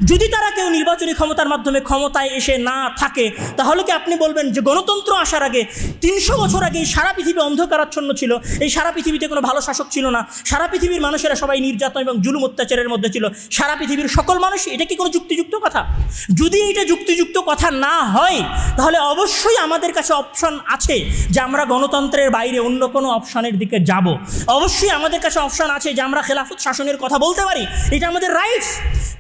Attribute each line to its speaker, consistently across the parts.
Speaker 1: যদি তারা কেউ নির্বাচনী ক্ষমতার মাধ্যমে ক্ষমতায় এসে না থাকে, তাহলে কি আপনি বলবেন যে গণতন্ত্র আসার আগে 300 বছর আগে সারা পৃথিবী অন্ধকারাচ্ছন্ন ছিল, এই সারা পৃথিবীতে কোনো ভালো শাসক ছিল না, সারা পৃথিবীর মানুষেরা সবাই নির্যাতন এবং জুলুম অত্যাচারের মধ্যে ছিল, সারা পৃথিবীর সকল মানুষ? এটা কি কোনো যুক্তিযুক্ত কথা? যদি এটা যুক্তিযুক্ত কথা না হয়, তাহলে অবশ্যই আমাদের কাছে অপশন আছে যে আমরা গণতন্ত্রের বাইরে অন্য কোনো অপশনের দিকে যাব। অবশ্যই আমাদের কাছে অপশন আছে যে আমরা খেলাফত শাসনের কথা বলতে পারি, এটা আমাদের রাইটস।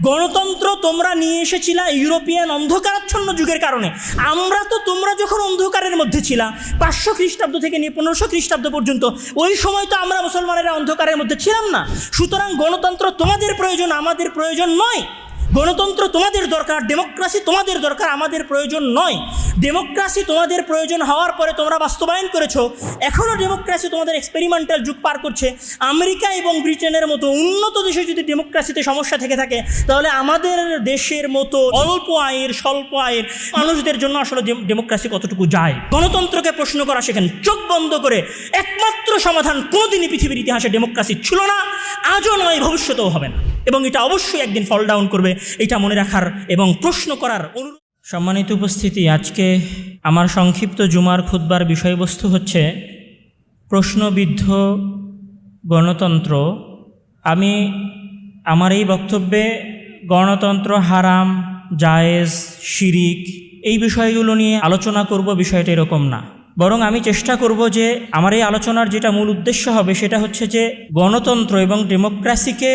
Speaker 1: গণতন্ত্র তোমরা নিয়ে এসেছিলা ইউরোপিয়ান অন্ধকারাচ্ছন্ন যুগের কারণে। আমরা তো তোমরা যখন অন্ধকারের মধ্যে ছিলা 500 খ্রিস্টাব্দ থেকে নিয়ে 1500 খ্রিস্টাব্দ পর্যন্ত, ওই সময় তো আমরা মুসলমানেরা অন্ধকারের মধ্যে ছিলাম না। সুতরাং গণতন্ত্র তোমাদের প্রয়োজন, আমাদের প্রয়োজন নয়। গণতন্ত্র তোমাদের দরকার, ডেমোক্রেসি তোমাদের দরকার, আমাদের প্রয়োজন নয়। ডেমোক্রেসি তোমাদের প্রয়োজন হওয়ার পরে তোমরা বাস্তবায়ন করেছো, এখনও ডেমোক্রেসি তোমাদের এক্সপেরিমেন্টাল যুগ পার করছে। আমেরিকা এবং ব্রিটেনের মতো উন্নত দেশে যদি ডেমোক্রেসিতে সমস্যা থেকে থাকে, তাহলে আমাদের দেশের মতো অল্প আয়ের স্বল্প আয়ের মানুষদের জন্য আসলে ডেমোক্রেসি কতটুকু যায়? গণতন্ত্রকে প্রশ্ন করা শেখেন চোখ বন্ধ করে। একমাত্র সমাধান, কোনোদিনই পৃথিবীর ইতিহাসে ডেমোক্রেসি ছিল না, আজও নয়, ভবিষ্যতেও হবে না, এবং এটা অবশ্যই একদিন ফল ডাউন করবে। এটা মনে রাখার এবং প্রশ্ন করার অনুরোধ। সম্মানিত উপস্থিতি, আজকে আমার সংক্ষিপ্ত জুমার খুতবার বিষয়বস্তু হচ্ছে প্রশ্নবিদ্ধ গণতন্ত্র। আমি আমার এই বক্তব্যে গণতন্ত্র হারাম, জায়েজ, শিরিক এই বিষয়গুলো নিয়ে আলোচনা করব, বিষয়টা এরকম না। বরং আমি চেষ্টা করব যে আমার এই আলোচনার যেটা মূল উদ্দেশ্য হবে সেটা হচ্ছে যে গণতন্ত্র এবং ডেমোক্রেসিকে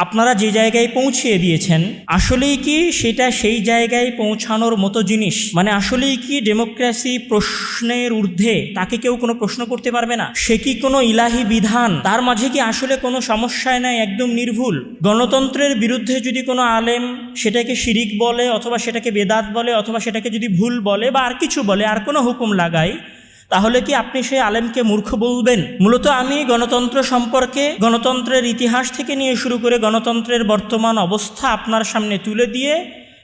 Speaker 1: আপনারা যে জায়গায় পৌঁছিয়ে দিয়েছেন, আসলেই কি সেটা সেই জায়গায় পৌঁছানোর মতো জিনিস? মানে আসলেই কি ডেমোক্রেসি প্রশ্নের ঊর্ধ্বে? তাকে কেউ কোনো প্রশ্ন করতে পারবে না? সে কি কোনো ইলাহি বিধান? তার মাঝে কি আসলে কোনো সমস্যায় নাই, একদম নির্ভুল? গণতন্ত্রের বিরুদ্ধে যদি কোনো আলেম সেটাকে শিরিক বলে, অথবা সেটাকে বেদাত বলে, অথবা সেটাকে যদি ভুল বলে বা আর কিছু বলে, আর কোনো হুকুম লাগায়, তাহলে কি আপনি সেই আলেমকে মূর্খ বলবেন? মূলত আমি গণতন্ত্র সম্পর্কে গণতন্ত্রের ইতিহাস থেকে নিয়ে শুরু করে গণতন্ত্রের বর্তমান অবস্থা আপনার সামনে তুলে দিয়ে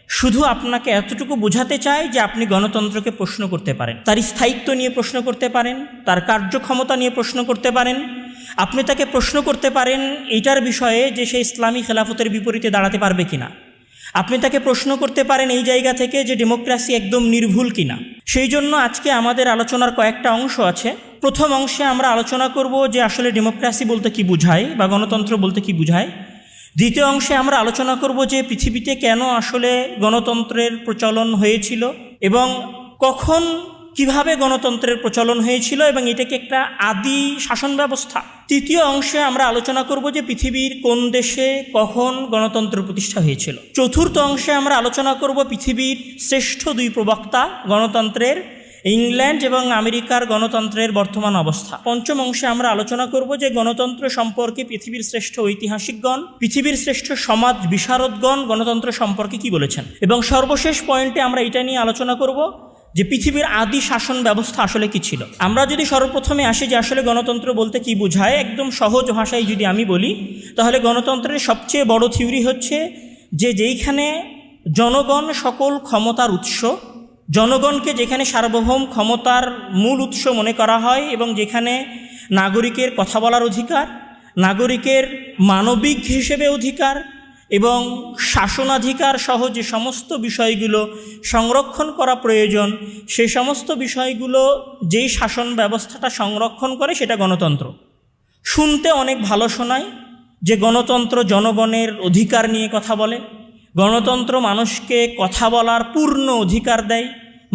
Speaker 1: শুধু আপনাকে এতটুকু বোঝাতে চাই যে আপনি গণতন্ত্রকে প্রশ্ন করতে পারেন, তার স্থায়িত্ব নিয়ে প্রশ্ন করতে পারেন, তার কার্যক্ষমতা নিয়ে প্রশ্ন করতে পারেন। আপনি তাকে প্রশ্ন করতে পারেন এইটার বিষয়ে যে সে ইসলামী খেলাফতের বিপরীতে দাঁড়াতে পারবে কিনা। আপনি তাকে প্রশ্ন করতে পারেন এই জায়গা থেকে যে ডেমোক্রেসি একদম নির্ভুল কিনা। সেই জন্য আজকে আমাদের আলোচনার কয়েকটা অংশ আছে। প্রথম অংশে আমরা আলোচনা করব যে আসলে ডেমোক্রেসি বলতে কি বোঝায় বা গণতন্ত্র বলতে কি বোঝায়। দ্বিতীয় অংশে আমরা আলোচনা করব যে পৃথিবীতে কেন আসলে গণতন্ত্রের প্রচলন হয়েছিল এবং কখন কিভাবে গণতন্ত্রের প্রচলন হয়েছিল এবং এটাকে একটা আদি শাসন ব্যবস্থা। তৃতীয় অংশে আমরা আলোচনা করব যে পৃথিবীর কোন দেশে কখন গণতন্ত্র প্রতিষ্ঠা হয়েছিল। চতুর্থ অংশে আমরা আলোচনা করব পৃথিবীর শ্রেষ্ঠ দুই প্রবক্তা গণতন্ত্রের, ইংল্যান্ড এবং আমেরিকার গণতন্ত্রের বর্তমান অবস্থা। পঞ্চম অংশে আমরা আলোচনা করব যে গণতন্ত্র সম্পর্কে পৃথিবীর শ্রেষ্ঠ ঐতিহাসিকগণ, পৃথিবীর শ্রেষ্ঠ সমাজ বিশারদগণ গণতন্ত্র সম্পর্কে কি বলেছেন। এবং সর্বশেষ পয়েন্টে আমরা এটা নিয়ে আলোচনা করব যে পৃথিবীর আদি শাসন ব্যবস্থা আসলে কি ছিল। আমরা যদি সর্বপ্রথমে আসি যে আসলে গণতন্ত্র বলতে কি বোঝায়, একদম সহজ ভাষায় যদি আমি বলি, তাহলে গণতন্ত্রের সবচেয়ে বড় থিওরি হচ্ছে যে যেইখানে জনগণ সকল ক্ষমতার উৎস, জনগণকে যেখানে সার্বভৌম ক্ষমতার মূল উৎস মনে করা হয় এবং যেখানে নাগরিকের কথা বলার অধিকার, নাগরিকের মানবিক হিসেবে অধিকার এবং শাসনাধিকার সহ যে সমস্ত বিষয়গুলো সংরক্ষণ করা প্রয়োজন, সে সমস্ত বিষয়গুলো যেই শাসন ব্যবস্থাটা সংরক্ষণ করে সেটা গণতন্ত্র। শুনতে অনেক ভালো শোনায় যে গণতন্ত্র জনগণের অধিকার নিয়ে কথা বলে, গণতন্ত্র মানুষকে কথা বলার পূর্ণ অধিকার দেয়,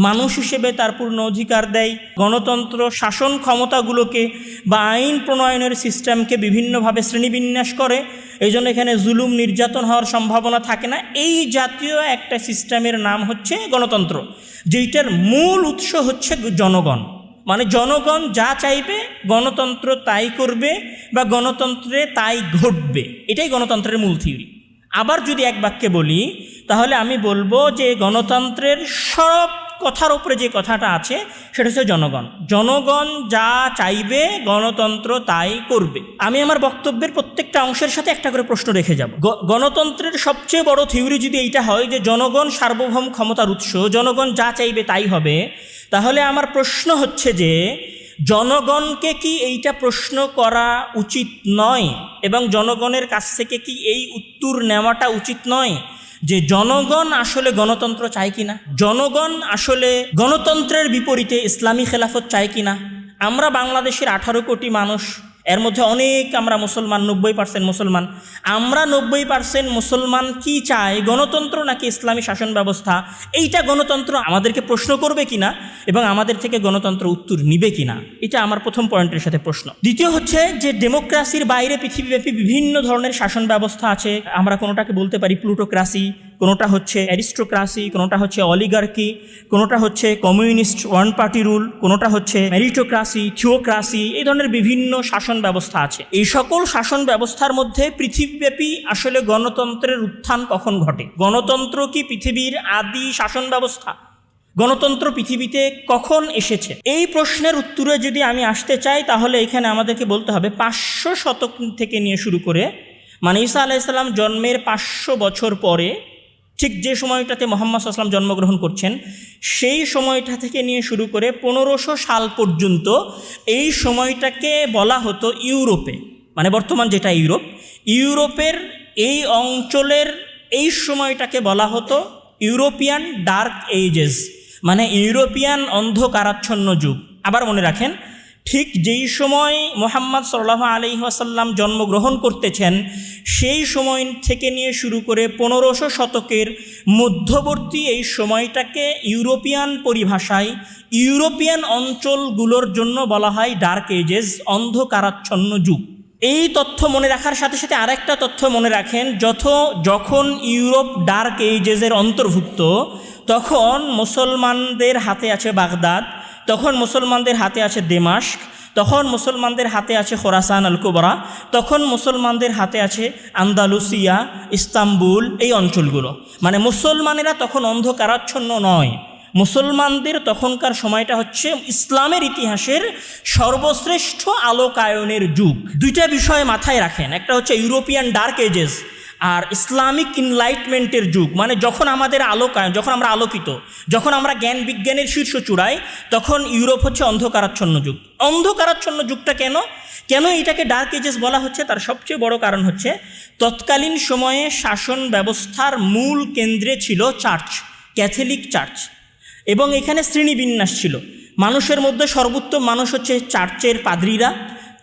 Speaker 1: মানুষ হিসেবে তার পূর্ণ অধিকার দেয়। গণতন্ত্র শাসন ক্ষমতাগুলোকে বা আইন প্রণয়নের সিস্টেমকে বিভিন্নভাবে শ্রেণীবিন্যাস করে, এই জন্য এখানে জুলুম নির্যাতন হওয়ার সম্ভাবনা থাকে না। এই জাতীয় একটা সিস্টেমের নাম হচ্ছে গণতন্ত্র, যেইটার মূল উৎস হচ্ছে জনগণ। মানে জনগণ যা চাইবে গণতন্ত্র তাই করবে বা গণতন্ত্রে তাই ঘটবে, এটাই গণতন্ত্রের মূল থিওরি। আবার যদি এক বাক্যে বলি তাহলে আমি বলবো যে গণতন্ত্রের সব কথার উপরে যে কথাটা আছে সেটা হচ্ছে জনগণ। জনগণ যা চাইবে গণতন্ত্র তাই করবে। আমি আমার বক্তব্যের প্রত্যেকটা অংশের সাথে একটা করে প্রশ্ন রেখে যাব। গণতন্ত্রের সবচেয়ে বড় থিওরি যদি এইটা হয় যে জনগণ সার্বভৌম ক্ষমতার উৎস, জনগণ যা চাইবে তাই হবে, তাহলে আমার প্রশ্ন হচ্ছে যে জনগণকে কি এইটা প্রশ্ন করা উচিত নয় এবং জনগণের কাছ থেকে কি এই উত্তর নেওয়াটা উচিত নয় যে জনগণ আসলে গণতন্ত্র চায় কিনা, জনগণ আসলে গণতন্ত্রের বিপরীতে ইসলামী খেলাফত চায় কিনা। আমরা বাংলাদেশের 18 কোটি মানুষ, এর মধ্যে অনেক আমরা মুসলমান, 90% মুসলমান। আমরা 90% মুসলমান কি চাই, গণতন্ত্র নাকি ইসলামী শাসন ব্যবস্থা? এইটা গণতন্ত্র আমাদেরকে প্রশ্ন করবে কিনা এবং আমাদের থেকে গণতন্ত্র উত্তর নিবে কিনা, এটা আমার প্রথম পয়েন্টের সাথে প্রশ্ন। দ্বিতীয় হচ্ছে যে ডেমোক্রেসির বাইরে পৃথিবীব্যাপী বিভিন্ন ধরনের শাসন ব্যবস্থা আছে। আমরা কোনোটাকে বলতে পারি প্লুটোক্রাসি, কোনোটা হচ্ছে অ্যারিস্টোক্রাসি, কোনোটা হচ্ছে অলিগার্কি, কোনোটা হচ্ছে কমিউনিস্ট ওয়ান পার্টি রুল, কোনোটা হচ্ছে মেরিটোক্রাসি, থিওক্রাসি, এই ধরনের বিভিন্ন শাসন ব্যবস্থা আছে। এই সকল শাসন ব্যবস্থার মধ্যে পৃথিবীব্যাপী আসলে গণতন্ত্রের উত্থান কখন ঘটে? গণতন্ত্র কি পৃথিবীর আদি শাসন ব্যবস্থা? গণতন্ত্র পৃথিবীতে কখন এসেছে? এই প্রশ্নের উত্তরে যদি আমি আসতে চাই তাহলে এখানে আমাদেরকে বলতে হবে 500 শতক থেকে নিয়ে শুরু করে, মানে ঈসা আলাইহিস সালাম জন্মের 500 বছর পরে, ঠিক যে সময়টাতে মুহাম্মদ সাল্লাল্লাহু আলাইহি ওয়াসাল্লাম জন্মগ্রহণ করছেন সেই সময়টা থেকে নিয়ে শুরু করে 1500 সাল পর্যন্ত এই সময়টাকে বলা হতো ইউরোপে, মানে বর্তমান যেটা ইউরোপের এই অঞ্চলের এই সময়টাকে বলা হতো ইউরোপিয়ান ডার্ক এজেস, মানে ইউরোপিয়ান অন্ধকারাচ্ছন্ন যুগ। আবার মনে রাখেন, ঠিক যেই সময় মুহাম্মদ সাল্লাল্লাহু আলাইহি ওয়াসাল্লাম জন্মগ্রহণ করতেছেন সেই সময় থেকে নিয়ে শুরু করে 1500 শতকের মধ্যবর্তী এই সময়টাকে ইউরোপিয়ান পরিভাষায় ইউরোপিয়ান অঞ্চলগুলোর জন্য বলা হয় ডার্ক এজেস, অন্ধকারাচ্ছন্ন যুগ। এই তথ্য মনে রাখার সাথে সাথে আরেকটা তথ্য মনে রাখেন, যখন ইউরোপ ডার্ক এজেসের অন্তর্ভুক্ত, তখন মুসলমানদের হাতে আছে বাগদাদ, তখন মুসলমানদের হাতে আছে দেমাস্ক, তখন মুসলমানদের হাতে আছে খোরাসান আল কুবরা, তখন মুসলমানদের হাতে আছে আন্দালুসিয়া, ইস্তাম্বুল, এই অঞ্চলগুলো। মানে মুসলমানেরা তখন অন্ধকারাচ্ছন্ন নয়, মুসলমানদের তখনকার সময়টা হচ্ছে ইসলামের ইতিহাসের সর্বশ্রেষ্ঠ আলোকায়নের যুগ। দুইটা বিষয় মাথায় রাখেন, একটা হচ্ছে ইউরোপিয়ান ডার্ক এজেস আর ইসলামিক ইনলাইটমেন্টের যুগ। মানে যখন আমাদের আলোকায়ন, যখন আমরা আলোকিত, যখন আমরা জ্ঞান বিজ্ঞানের শীর্ষ চূড়ায়, তখন ইউরোপ হচ্ছে অন্ধকারাচ্ছন্ন যুগ। অন্ধকারাচ্ছন্ন যুগটা কেন এটাকে ডার্ক এজেস বলা হচ্ছে, তার সবচেয়ে বড় কারণ হচ্ছে তৎকালীন সময়ে শাসন ব্যবস্থার মূল কেন্দ্রে ছিল চার্চ, ক্যাথলিক চার্চ, এবং এখানে শ্রেণীবিন্যাস ছিল। মানুষের মধ্যে সর্বোত্তম মানুষ হচ্ছে চার্চের পাদ্রীরা,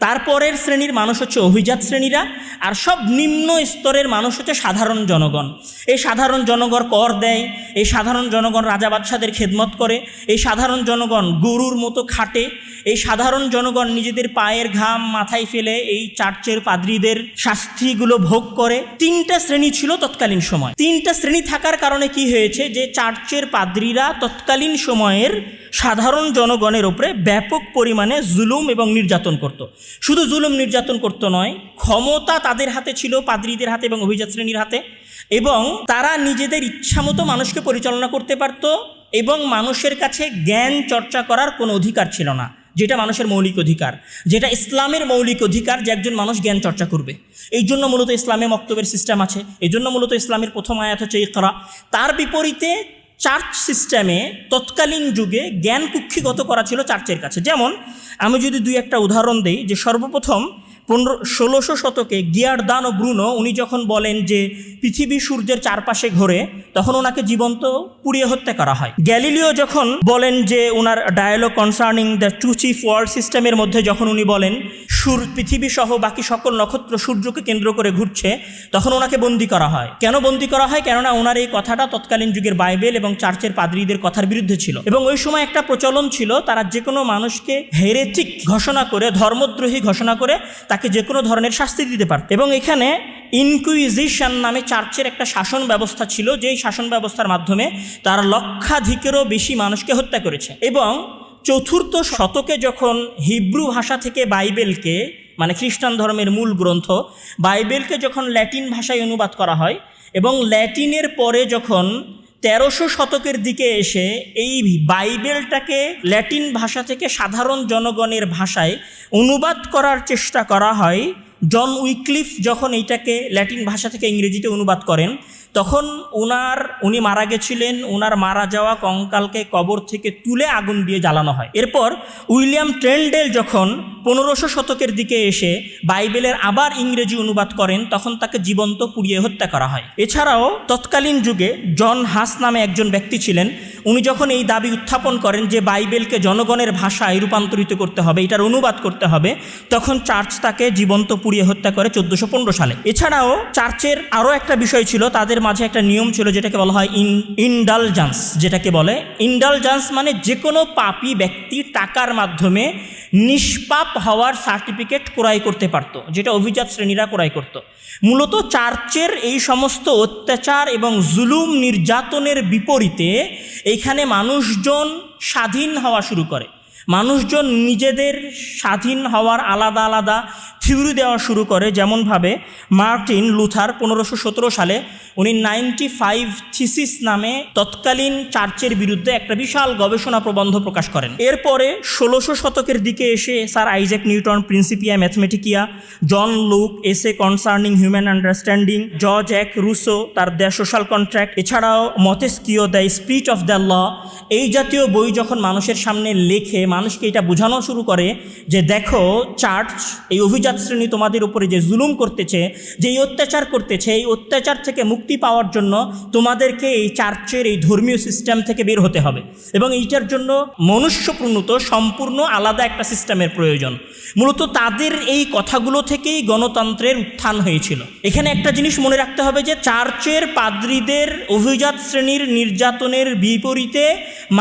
Speaker 1: তারপরের শ্রেণীর মানুষ হচ্ছে অভিজাত শ্রেণীরা, আর সব নিম্ন স্তরের মানুষ হচ্ছে সাধারণ জনগণ। এই সাধারণ জনগণ কর দেয়, এই সাধারণ জনগণ রাজা বাদশাদের খেদমত করে, এই সাধারণ জনগণ গরুর মতো খাটে, এই সাধারণ জনগণ নিজেদের পায়ের ঘাম মাথায় ফেলে এই চার্চের পাদ্রীদের শাস্তিগুলো ভোগ করে। 3টা শ্রেণী ছিল তৎকালীন সময়। 3টা শ্রেণী থাকার কারণে কি হয়েছে, যে চার্চের পাদ্রীরা তৎকালীন সময়ের সাধারণ জনগণের উপরে ব্যাপক পরিমাণে জুলুম এবং নির্যাতন করত। শুধু জুলুম নির্যাতন করতো নয়, ক্ষমতা তাদের হাতে ছিল, পাদ্রীদের হাতে এবং অভিজাত শ্রেণীর হাতে, এবং তারা নিজেদের ইচ্ছামতো মানুষকে পরিচালনা করতে পারত, এবং মানুষের কাছে জ্ঞান চর্চা করার কোনো অধিকার ছিল না, যেটা মানুষের মৌলিক অধিকার, যেটা ইসলামের মৌলিক অধিকার, যে একজন মানুষ জ্ঞান চর্চা করবে। এই জন্য মূলত ইসলামে মক্তবের সিস্টেম আছে, এই জন্য মূলত ইসলামের প্রথম আয়াত হচ্ছে ইকরা। তার বিপরীতে চার্চ সিস্টেমে তৎকালীন যুগে জ্ঞান কুক্ষিগত করা ছিল চার্চের কাছে। যেমন আমি যদি 2-1টা উদাহরণ দিই, যে সর্বপ্রথম 1600 শতকে গিয়ার্দানো ব্রুনো, উনি যখন বলেন যে পৃথিবী সূর্যের চারপাশে ঘোরে, তখন ওনাকে জীবন্ত পুড়িয়ে হত্যা করা হয়। গ্যালিলিও যখন বলেন যে ওনার dialogue concerning the two chief world সিস্টেমের মধ্যে যখন উনি বলেন পৃথিবী সহ বাকি সকল নক্ষত্র সূর্যকে কেন্দ্র করে ঘুরছে, তখন ওনাকে বন্দী করা হয়। কেন বন্দী করা হয়? কেননা ওনার এই কথাটা তৎকালীন যুগের বাইবেল এবং চার্চের পাদ্রীদের কথার বিরুদ্ধে ছিল, এবং ওই সময় একটা প্রচলন ছিল, তারা যে কোনো মানুষকে হেরেটিক ঘোষণা করে, ধর্মদ্রোহী ঘোষণা করে তাকে যে কোনো ধরনের শাস্তি দিতে পারত। এবং এখানে ইনকুইজিশন নামে চার্চের একটা শাসন ব্যবস্থা ছিল, যেই শাসন ব্যবস্থার মাধ্যমে তারা লক্ষাধিকেরও বেশি মানুষকে হত্যা করেছে। এবং 4th শতকে যখন হিব্রু ভাষা থেকে বাইবেলকে, মানে খ্রিস্টান ধর্মের মূল গ্রন্থ বাইবেলকে যখন ল্যাটিন ভাষায় অনুবাদ করা হয়, এবং ল্যাটিনের পরে যখন 1300 শতকের দিকে এসে এই বাইবেলটাকে ল্যাটিন ভাষা থেকে সাধারণ জনগণের ভাষায় অনুবাদ করার চেষ্টা করা হয়, জন উইক্লিফ যখন এইটাকে ল্যাটিন ভাষা থেকে ইংরেজিতে অনুবাদ করেন, তখন উনি মারা গেছিলেন, ওনার মারা যাওয়া কঙ্কালকে কবর থেকে তুলে আগুন দিয়ে জ্বালানো হয়। এরপর উইলিয়াম ট্রেন্ডেল যখন 1500 শতকের দিকে এসে বাইবেলের আবার ইংরেজি অনুবাদ করেন, তখন তাকে জীবন্ত পুড়িয়ে হত্যা করা হয়। এছাড়াও তৎকালীন যুগে জন হাস নামে একজন ব্যক্তি ছিলেন, উনি যখন এই দাবি উত্থাপন করেন যে বাইবেলকে জনগণের ভাষায় রূপান্তরিত করতে হবে, এটার অনুবাদ করতে হবে, তখন চার্চ তাকে জীবন্ত পুড়িয়ে হত্যা করে 1415 সালে। এছাড়াও চার্চের আরও একটা বিষয় ছিল, তাদের মাঝে একটা নিয়ম ছিল যেটাকে বলা হয় ইনডালজেন্স। যেটাকে বলে ইনডালজেন্স মানে যে কোনো পাপী ব্যক্তি টাকার মাধ্যমে নিষ্পাপ হওয়ার সার্টিফিকেট ক্রয় করতে পারত, যেটা অভিজাত শ্রেণীরা ক্রয় করত। মূলত চার্চের এই সমস্ত অত্যাচার এবং জুলুম নির্যাতনের বিপরীতে এইখানে মানুষজন স্বাধীন হওয়া শুরু করে। মানুষজন নিজেদের স্বাধীন হওয়ার আলাদা আলাদা থিওরি দেওয়া শুরু করে। যেমনভাবে মার্টিন লুথার 1517 সালে উনি 95 থিসিস নামে তৎকালীন চার্চের বিরুদ্ধে একটা বিশাল গবেষণা প্রবন্ধ প্রকাশ করেন। এরপরে 1600 শতকের দিকে এসে sir Isaac Newton Principia Mathematica, John Locke এসে কনসার্নিং হিউম্যান আন্ডারস্ট্যান্ডিং, জর্জ এক রুসো তার দ্য সোশ্যাল কন্ট্রাক্ট, এছাড়াও Montesquieu the spirit of the law, এই জাতীয় বই যখন মানুষের সামনে লেখে, মানুষকে এটা বোঝানো শুরু করে যে দেখো চার্চ এই অভিজাত শ্রেণী তোমাদের উপরে যে জুলুম করতেছে, যে এই অত্যাচার করতেছে, এই অত্যাচার থেকে মুক্তি পাওয়ার জন্য তোমাদেরকে এই চার্চের এই ধর্মীয় সিস্টেম থেকে বের হতে হবে এবং এইটার জন্য মনুষ্যপ্রণীত সম্পূর্ণ আলাদা একটা সিস্টেমের প্রয়োজন। মূলত তাদের এই কথাগুলো থেকেই গণতন্ত্রের উত্থান হয়েছিল। এখানে একটা জিনিস মনে রাখতে হবে যে চার্চের পাদ্রীদের অভিজাত শ্রেণীর নির্যাতনের বিপরীতে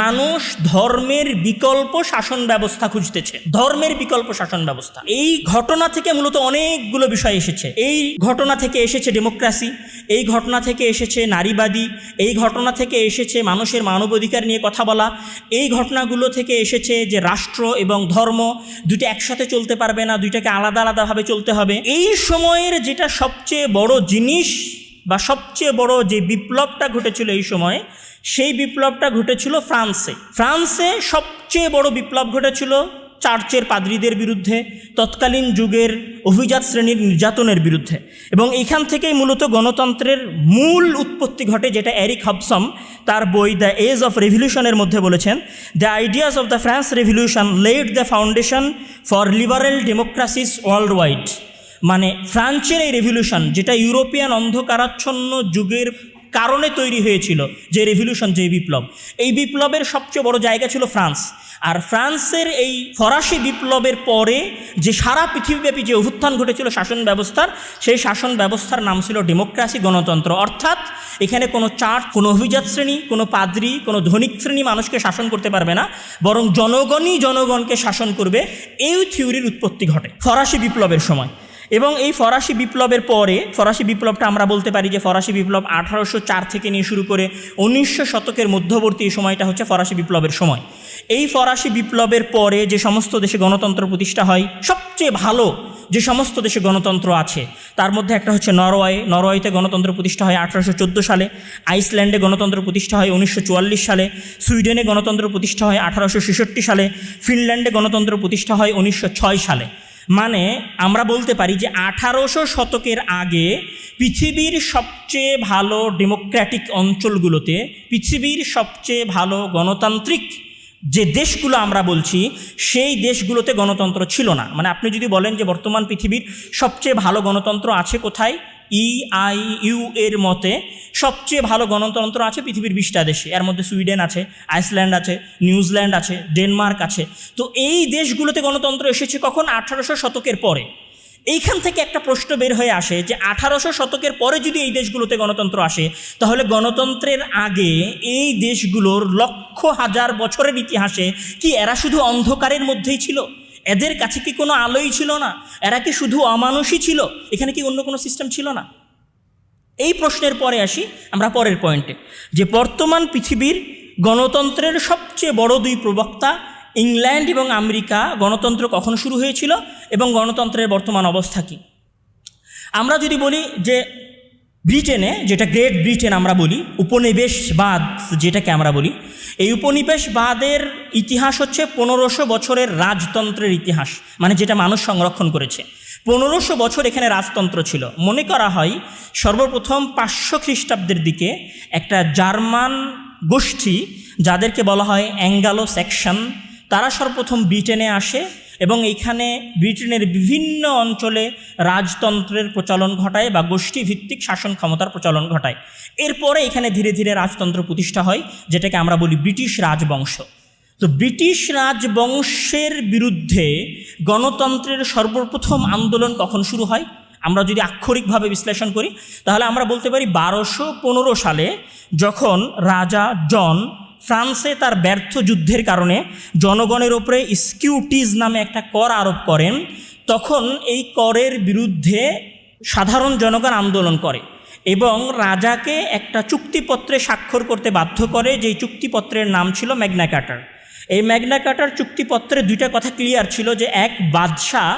Speaker 1: মানুষ ধর্মের বিকল্প শাসন ব্যবস্থা খুঁজতেছে, ধর্মের বিকল্প শাসন ব্যবস্থা। এই ঘটনা থেকে মূলত অনেকগুলো বিষয় এসেছে। এই ঘটনা থেকে এসেছে ডেমোক্রেসি, এই ঘটনা থেকে এসেছে নারীবাদী, এই ঘটনা থেকে এসেছে মানুষের মানবাধিকার নিয়ে কথা বলা, এই ঘটনাগুলো থেকে এসেছে যে রাষ্ট্র এবং ধর্ম দুটো একসাথে চলতে পারবে না, দুইটাকে আলাদা আলাদাভাবে চলতে হবে। এই সময়ের যেটা সবচেয়ে বড় জিনিস বা সবচেয়ে বড় যে বিপ্লবটা ঘটেছিল এই সময়ে, সেই বিপ্লবটা ঘটেছিল ফ্রান্সে। ফ্রান্সে সবচেয়ে বড় বিপ্লব ঘটেছিল চার্চের পাদ্রীদের বিরুদ্ধে, তৎকালীন যুগের অভিজাত শ্রেণীর নির্যাতনের বিরুদ্ধে। এবং এখান থেকেই মূলত গণতন্ত্রের মূল উৎপত্তি ঘটে, যেটা এরিক হবসম তার বই দ্য এজ অফ রেভলিউশনের মধ্যে বলেছেন, the ideas of the France revolution led the foundation for liberal democracies world wide. মানে ফ্রান্সের এই রেভলিউশন, যেটা ইউরোপিয়ান অন্ধকারাচ্ছন্ন যুগের কারণে তৈরি হয়েছিল, যে রেভলিউশন, যে বিপ্লব, এই বিপ্লবের সবচেয়ে বড় জায়গা ছিল ফ্রান্স। আর ফ্রান্সের এই ফরাসি বিপ্লবের পরে যে সারা পৃথিবীব্যাপী যে অভ্যুত্থান ঘটেছিল শাসন ব্যবস্থার, সেই শাসন ব্যবস্থার নাম ছিল ডেমোক্রেসি, গণতন্ত্র। অর্থাৎ এখানে কোনো চার্চ, কোনো অভিজাত শ্রেণী, কোনো পাদ্রী, কোনো ধনিক শ্রেণী মানুষকে শাসন করতে পারবে না, বরং জনগণই জনগণকে শাসন করবে। এই থিওরির উৎপত্তি ঘটে ফরাসি বিপ্লবের সময়। এবং এই ফরাসি বিপ্লবের পরে, ফরাসি বিপ্লবটা আমরা বলতে পারি যে ফরাসি বিপ্লব 1804 থেকে নিয়ে শুরু করে 1900 শতকের মধ্যবর্তী এই সময়টা হচ্ছে ফরাসি বিপ্লবের সময়। এই ফরাসি বিপ্লবের পরে যে সমস্ত দেশে গণতন্ত্র প্রতিষ্ঠা হয়, সবচেয়ে ভালো যে সমস্ত দেশে গণতন্ত্র আছে তার মধ্যে একটা হচ্ছে নরওয়ে। নরওয়েতে গণতন্ত্র প্রতিষ্ঠা হয় 1814 সালে, আইসল্যান্ডে গণতন্ত্র প্রতিষ্ঠা হয় 1944 সালে, সুইডেনে গণতন্ত্র প্রতিষ্ঠা হয় 1866 সালে, ফিনল্যান্ডে গণতন্ত্র প্রতিষ্ঠা হয় 1906 সালে। মানে আমরা বলতে পারি যে 1800 শতকের আগে পৃথিবীর সবচেয়ে ভালো ডেমোক্রেটিক অঞ্চলগুলোতে, পৃথিবীর সবচেয়ে ভালো গণতান্ত্রিক যে দেশগুলো আমরা বলছি, সেই দেশগুলোতে গণতন্ত্র ছিল না। মানে আপনি যদি বলেন যে বর্তমান পৃথিবীর সবচেয়ে ভালো গণতন্ত্র আছে কোথায়, EIU এর মতে সবচেয়ে ভালো গণতন্ত্র আছে পৃথিবীর 20টা দেশে। এর মধ্যে সুইডেন আছে, আইসল্যান্ড আছে, নিউজিল্যান্ড আছে, ডেনমার্ক আছে। তো এই দেশগুলোতে গণতন্ত্র এসেছে কখন? 1800 শতকের পরে। এইখান থেকে একটা প্রশ্ন বের হয়ে আসে যে 1800 শতকের পরে যদি এই দেশগুলোতে গণতন্ত্র আসে, তাহলে গণতন্ত্রের আগে এই দেশগুলোর লক্ষ হাজার বছরের ইতিহাসে কি এরা শুধু অন্ধকারের মধ্যেই ছিল? এদের কাছে কি কোনো আলোই ছিল না? এরা কি শুধু অমানুষই ছিল? এখানে কি অন্য কোনো সিস্টেম ছিল না? এই প্রশ্নের পরে আসি আমরা পরের পয়েন্টে, যে বর্তমান পৃথিবীর গণতন্ত্রের সবচেয়ে বড় দুই প্রবক্তা ইংল্যান্ড এবং আমেরিকা, গণতন্ত্র কখন শুরু হয়েছিল এবং গণতন্ত্রের বর্তমান অবস্থা কী? আমরা যদি বলি যে ব্রিটেনে, যেটা গ্রেট ব্রিটেন আমরা বলি, উপনিবেশবাদ যেটাকে আমরা বলি, এই উপনিবেশবাদের ইতিহাস হচ্ছে 1500 বছরের রাজতন্ত্রের ইতিহাস, মানে যেটা মানুষ সংরক্ষণ করেছে। 1500 বছর এখানে রাজতন্ত্র ছিল। মনে করা হয় সর্বপ্রথম 500 খ্রিস্টাব্দের দিকে একটা জার্মান গোষ্ঠী, যাদেরকে বলা হয় অ্যাঙ্গালো স্যাকশন, তারা সর্বপ্রথম ব্রিটেনে আসে এবং এইখানে ব্রিটেনের বিভিন্ন অঞ্চলে রাজতন্ত্রের প্রচলন ঘটায় বা গোষ্ঠীভিত্তিক শাসন ক্ষমতার প্রচলন ঘটায়। এরপরে এখানে ধীরে ধীরে রাজতন্ত্র প্রতিষ্ঠা হয়, যেটাকে আমরা বলি ব্রিটিশ রাজবংশ। তো ব্রিটিশ রাজবংশের বিরুদ্ধে গণতন্ত্রের সর্বপ্রথম আন্দোলন কখন শুরু হয়? আমরা যদি আক্ষরিকভাবে বিশ্লেষণ করি তাহলে আমরা বলতে পারি 1215 সালে, যখন রাজা জন ফ্রান্সে তার ব্যর্থ যুদ্ধের কারণে জনগণের ওপরে স্কিউটিজ নামে একটা কর আরোপ করেন। তখন এই করের বিরুদ্ধে সাধারণ জনগণ আন্দোলন করে এবং রাজাকে একটা চুক্তিপত্রে স্বাক্ষর করতে বাধ্য করে, যেই চুক্তিপত্রের নাম ছিল ম্যাগনা কার্টার। এই ম্যাগনা কার্টার চুক্তিপত্রে দুইটা কথা ক্লিয়ার ছিল, যে এক, বাদশাহ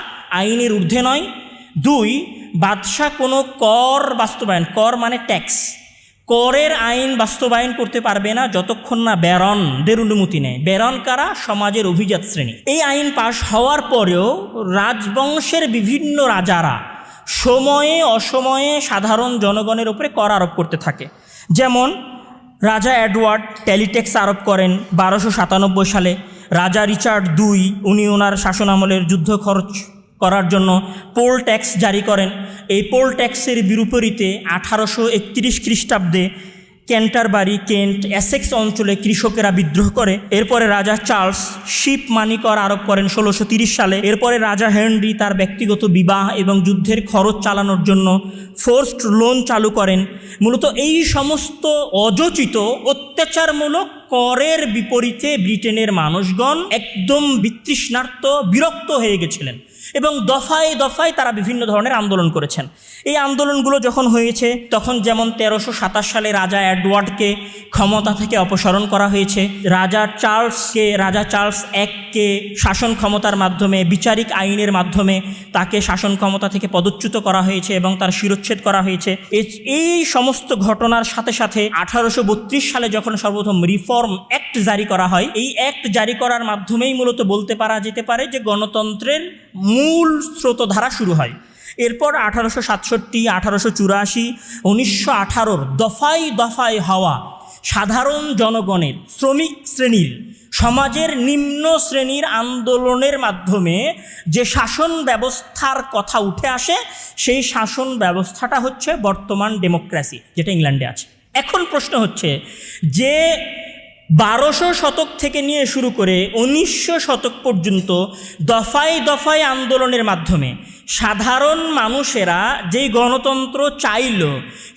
Speaker 1: আইনের ঊর্ধ্বে নয়, দুই, বাদশাহ কোনো কর বাস্তবায়ন, কর মানে ট্যাক্স, করের আইন বাস্তবায়ন করতে পারবে না যতক্ষণ না ব্যারনদের অনুমতি নেয়। ব্যারন কারা? সমাজের অভিজাত শ্রেণী। এই আইন পাশ হওয়ার পরেও রাজবংশের বিভিন্ন রাজারা সময়ে অসময়ে সাধারণ জনগণের উপরে কর আরোপ করতে থাকে। যেমন রাজা এডওয়ার্ড ট্যালিট্যাক্স আরোপ করেন 1297 সালে। রাজা রিচার্ড II, উনি ওনার শাসনামলের যুদ্ধ খরচ করার জন্য পোল ট্যাক্স জারি করেন। এই পোল ট্যাক্সের বিপরীতে 1831 খ্রিস্টাব্দে ক্যান্টারবারি, কেন্ট, এসেক্স অঞ্চলে কৃষকেরা বিদ্রোহ করে। এরপরে রাজা চার্লস শিপ মানি কর আরোপ করেন 1630 সালে। এরপরে রাজা হেনরি তার ব্যক্তিগত বিবাহ এবং যুদ্ধের খরচ চালানোর জন্য ফোর্সড লোন চালু করেন। মূলত এই সমস্ত অযোচিত অত্যাচারমূলক করের বিপরীতে ব্রিটেনের মানুষগণ একদম বিতৃষ্ণার্ত, বিরক্ত হয়ে গেছিলেন এবং দফায় দফায় তারা বিভিন্ন ধরনের আন্দোলন করেছেন। এই আন্দোলনগুলো যখন হয়েছে তখন যেমন 1327 সালে রাজা এডওয়ার্ডকে ক্ষমতা থেকে অপসারণ করা হয়েছে। রাজা চার্লস এককে শাসন ক্ষমতার মাধ্যমে, বিচারিক আইনের মাধ্যমে তাকে শাসন ক্ষমতা থেকে পদচ্যুত করা হয়েছে এবং তার শিরচ্ছেদ করা হয়েছে। এই সমস্ত ঘটনার সাথে সাথে 1832 সালে যখন সর্বপ্রথম রিফর্ম অ্যাক্ট জারি করা হয়, এই অ্যাক্ট জারি করার মাধ্যমেই মূলত বলতে পারা যেতে পারে যে গণতন্ত্রের মূল স্রোতধারা শুরু হয়। এরপর 1867, 1884, 1918 দফায় দফায় হওয়া সাধারণ জনগণের, শ্রমিক শ্রেণীর, সমাজের নিম্ন শ্রেণীর আন্দোলনের মাধ্যমে যে শাসন ব্যবস্থার কথা উঠে আসে, সেই শাসন ব্যবস্থাটা হচ্ছে বর্তমান ডেমোক্রেসি, যেটা ইংল্যান্ডে আছে। এখন প্রশ্ন হচ্ছে যে 1200 শতক থেকে নিয়ে শুরু করে 1900 শতক পর্যন্ত দফায় দফায় আন্দোলনের মাধ্যমে সাধারণ মানুষেরা যেই গণতন্ত্র চাইল,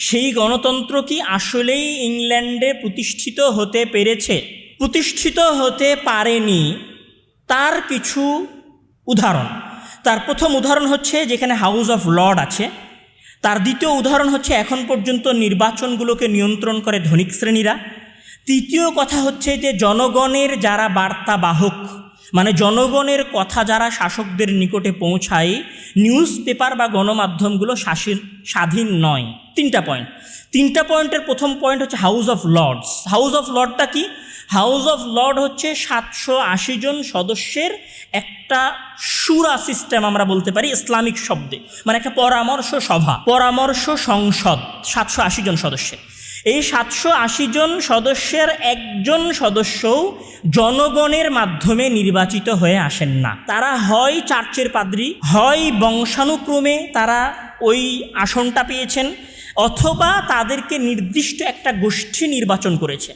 Speaker 1: সেই গণতন্ত্র কি আসলেই ইংল্যান্ডে প্রতিষ্ঠিত হতে পেরেছে? প্রতিষ্ঠিত হতে পারেনি। তার কিছু উদাহরণ, তার প্রথম উদাহরণ হচ্ছে যেখানে হাউস অফ লর্ড আছে। তার দ্বিতীয় উদাহরণ হচ্ছে এখন পর্যন্ত নির্বাচনগুলোকে নিয়ন্ত্রণ করে ধনিক শ্রেণীরা। তৃতীয় কথা হচ্ছে যে জনগণের যারা বার্তাবাহক, মানে জনগণের কথা যারা শাসকদের নিকটে পৌঁছায়, নিউজ পেপার বা গণমাধ্যমগুলো স্বাধীন নয়। তিনটা পয়েন্টের প্রথম পয়েন্ট হচ্ছে House of Lords. House of লর্ডটা কি? হাউস অফ লর্ড হচ্ছে 780 জন সদস্যের একটা শুরা সিস্টেম, আমরা বলতে পারি ইসলামিক শব্দে, মানে একটা পরামর্শ সভা, পরামর্শ সংসদ, 780 জন সদস্যের। এই 780 জন সদস্যের একজন সদস্যও জনগণের মাধ্যমে নির্বাচিত হয়ে আসেন না। তারা হয় চার্চের পাদ্রী, হয় বংশানুক্রমে তারা ওই আসনটা পেয়েছেন, অথবা তাদেরকে নির্দিষ্ট একটা গোষ্ঠী নির্বাচন করেছে।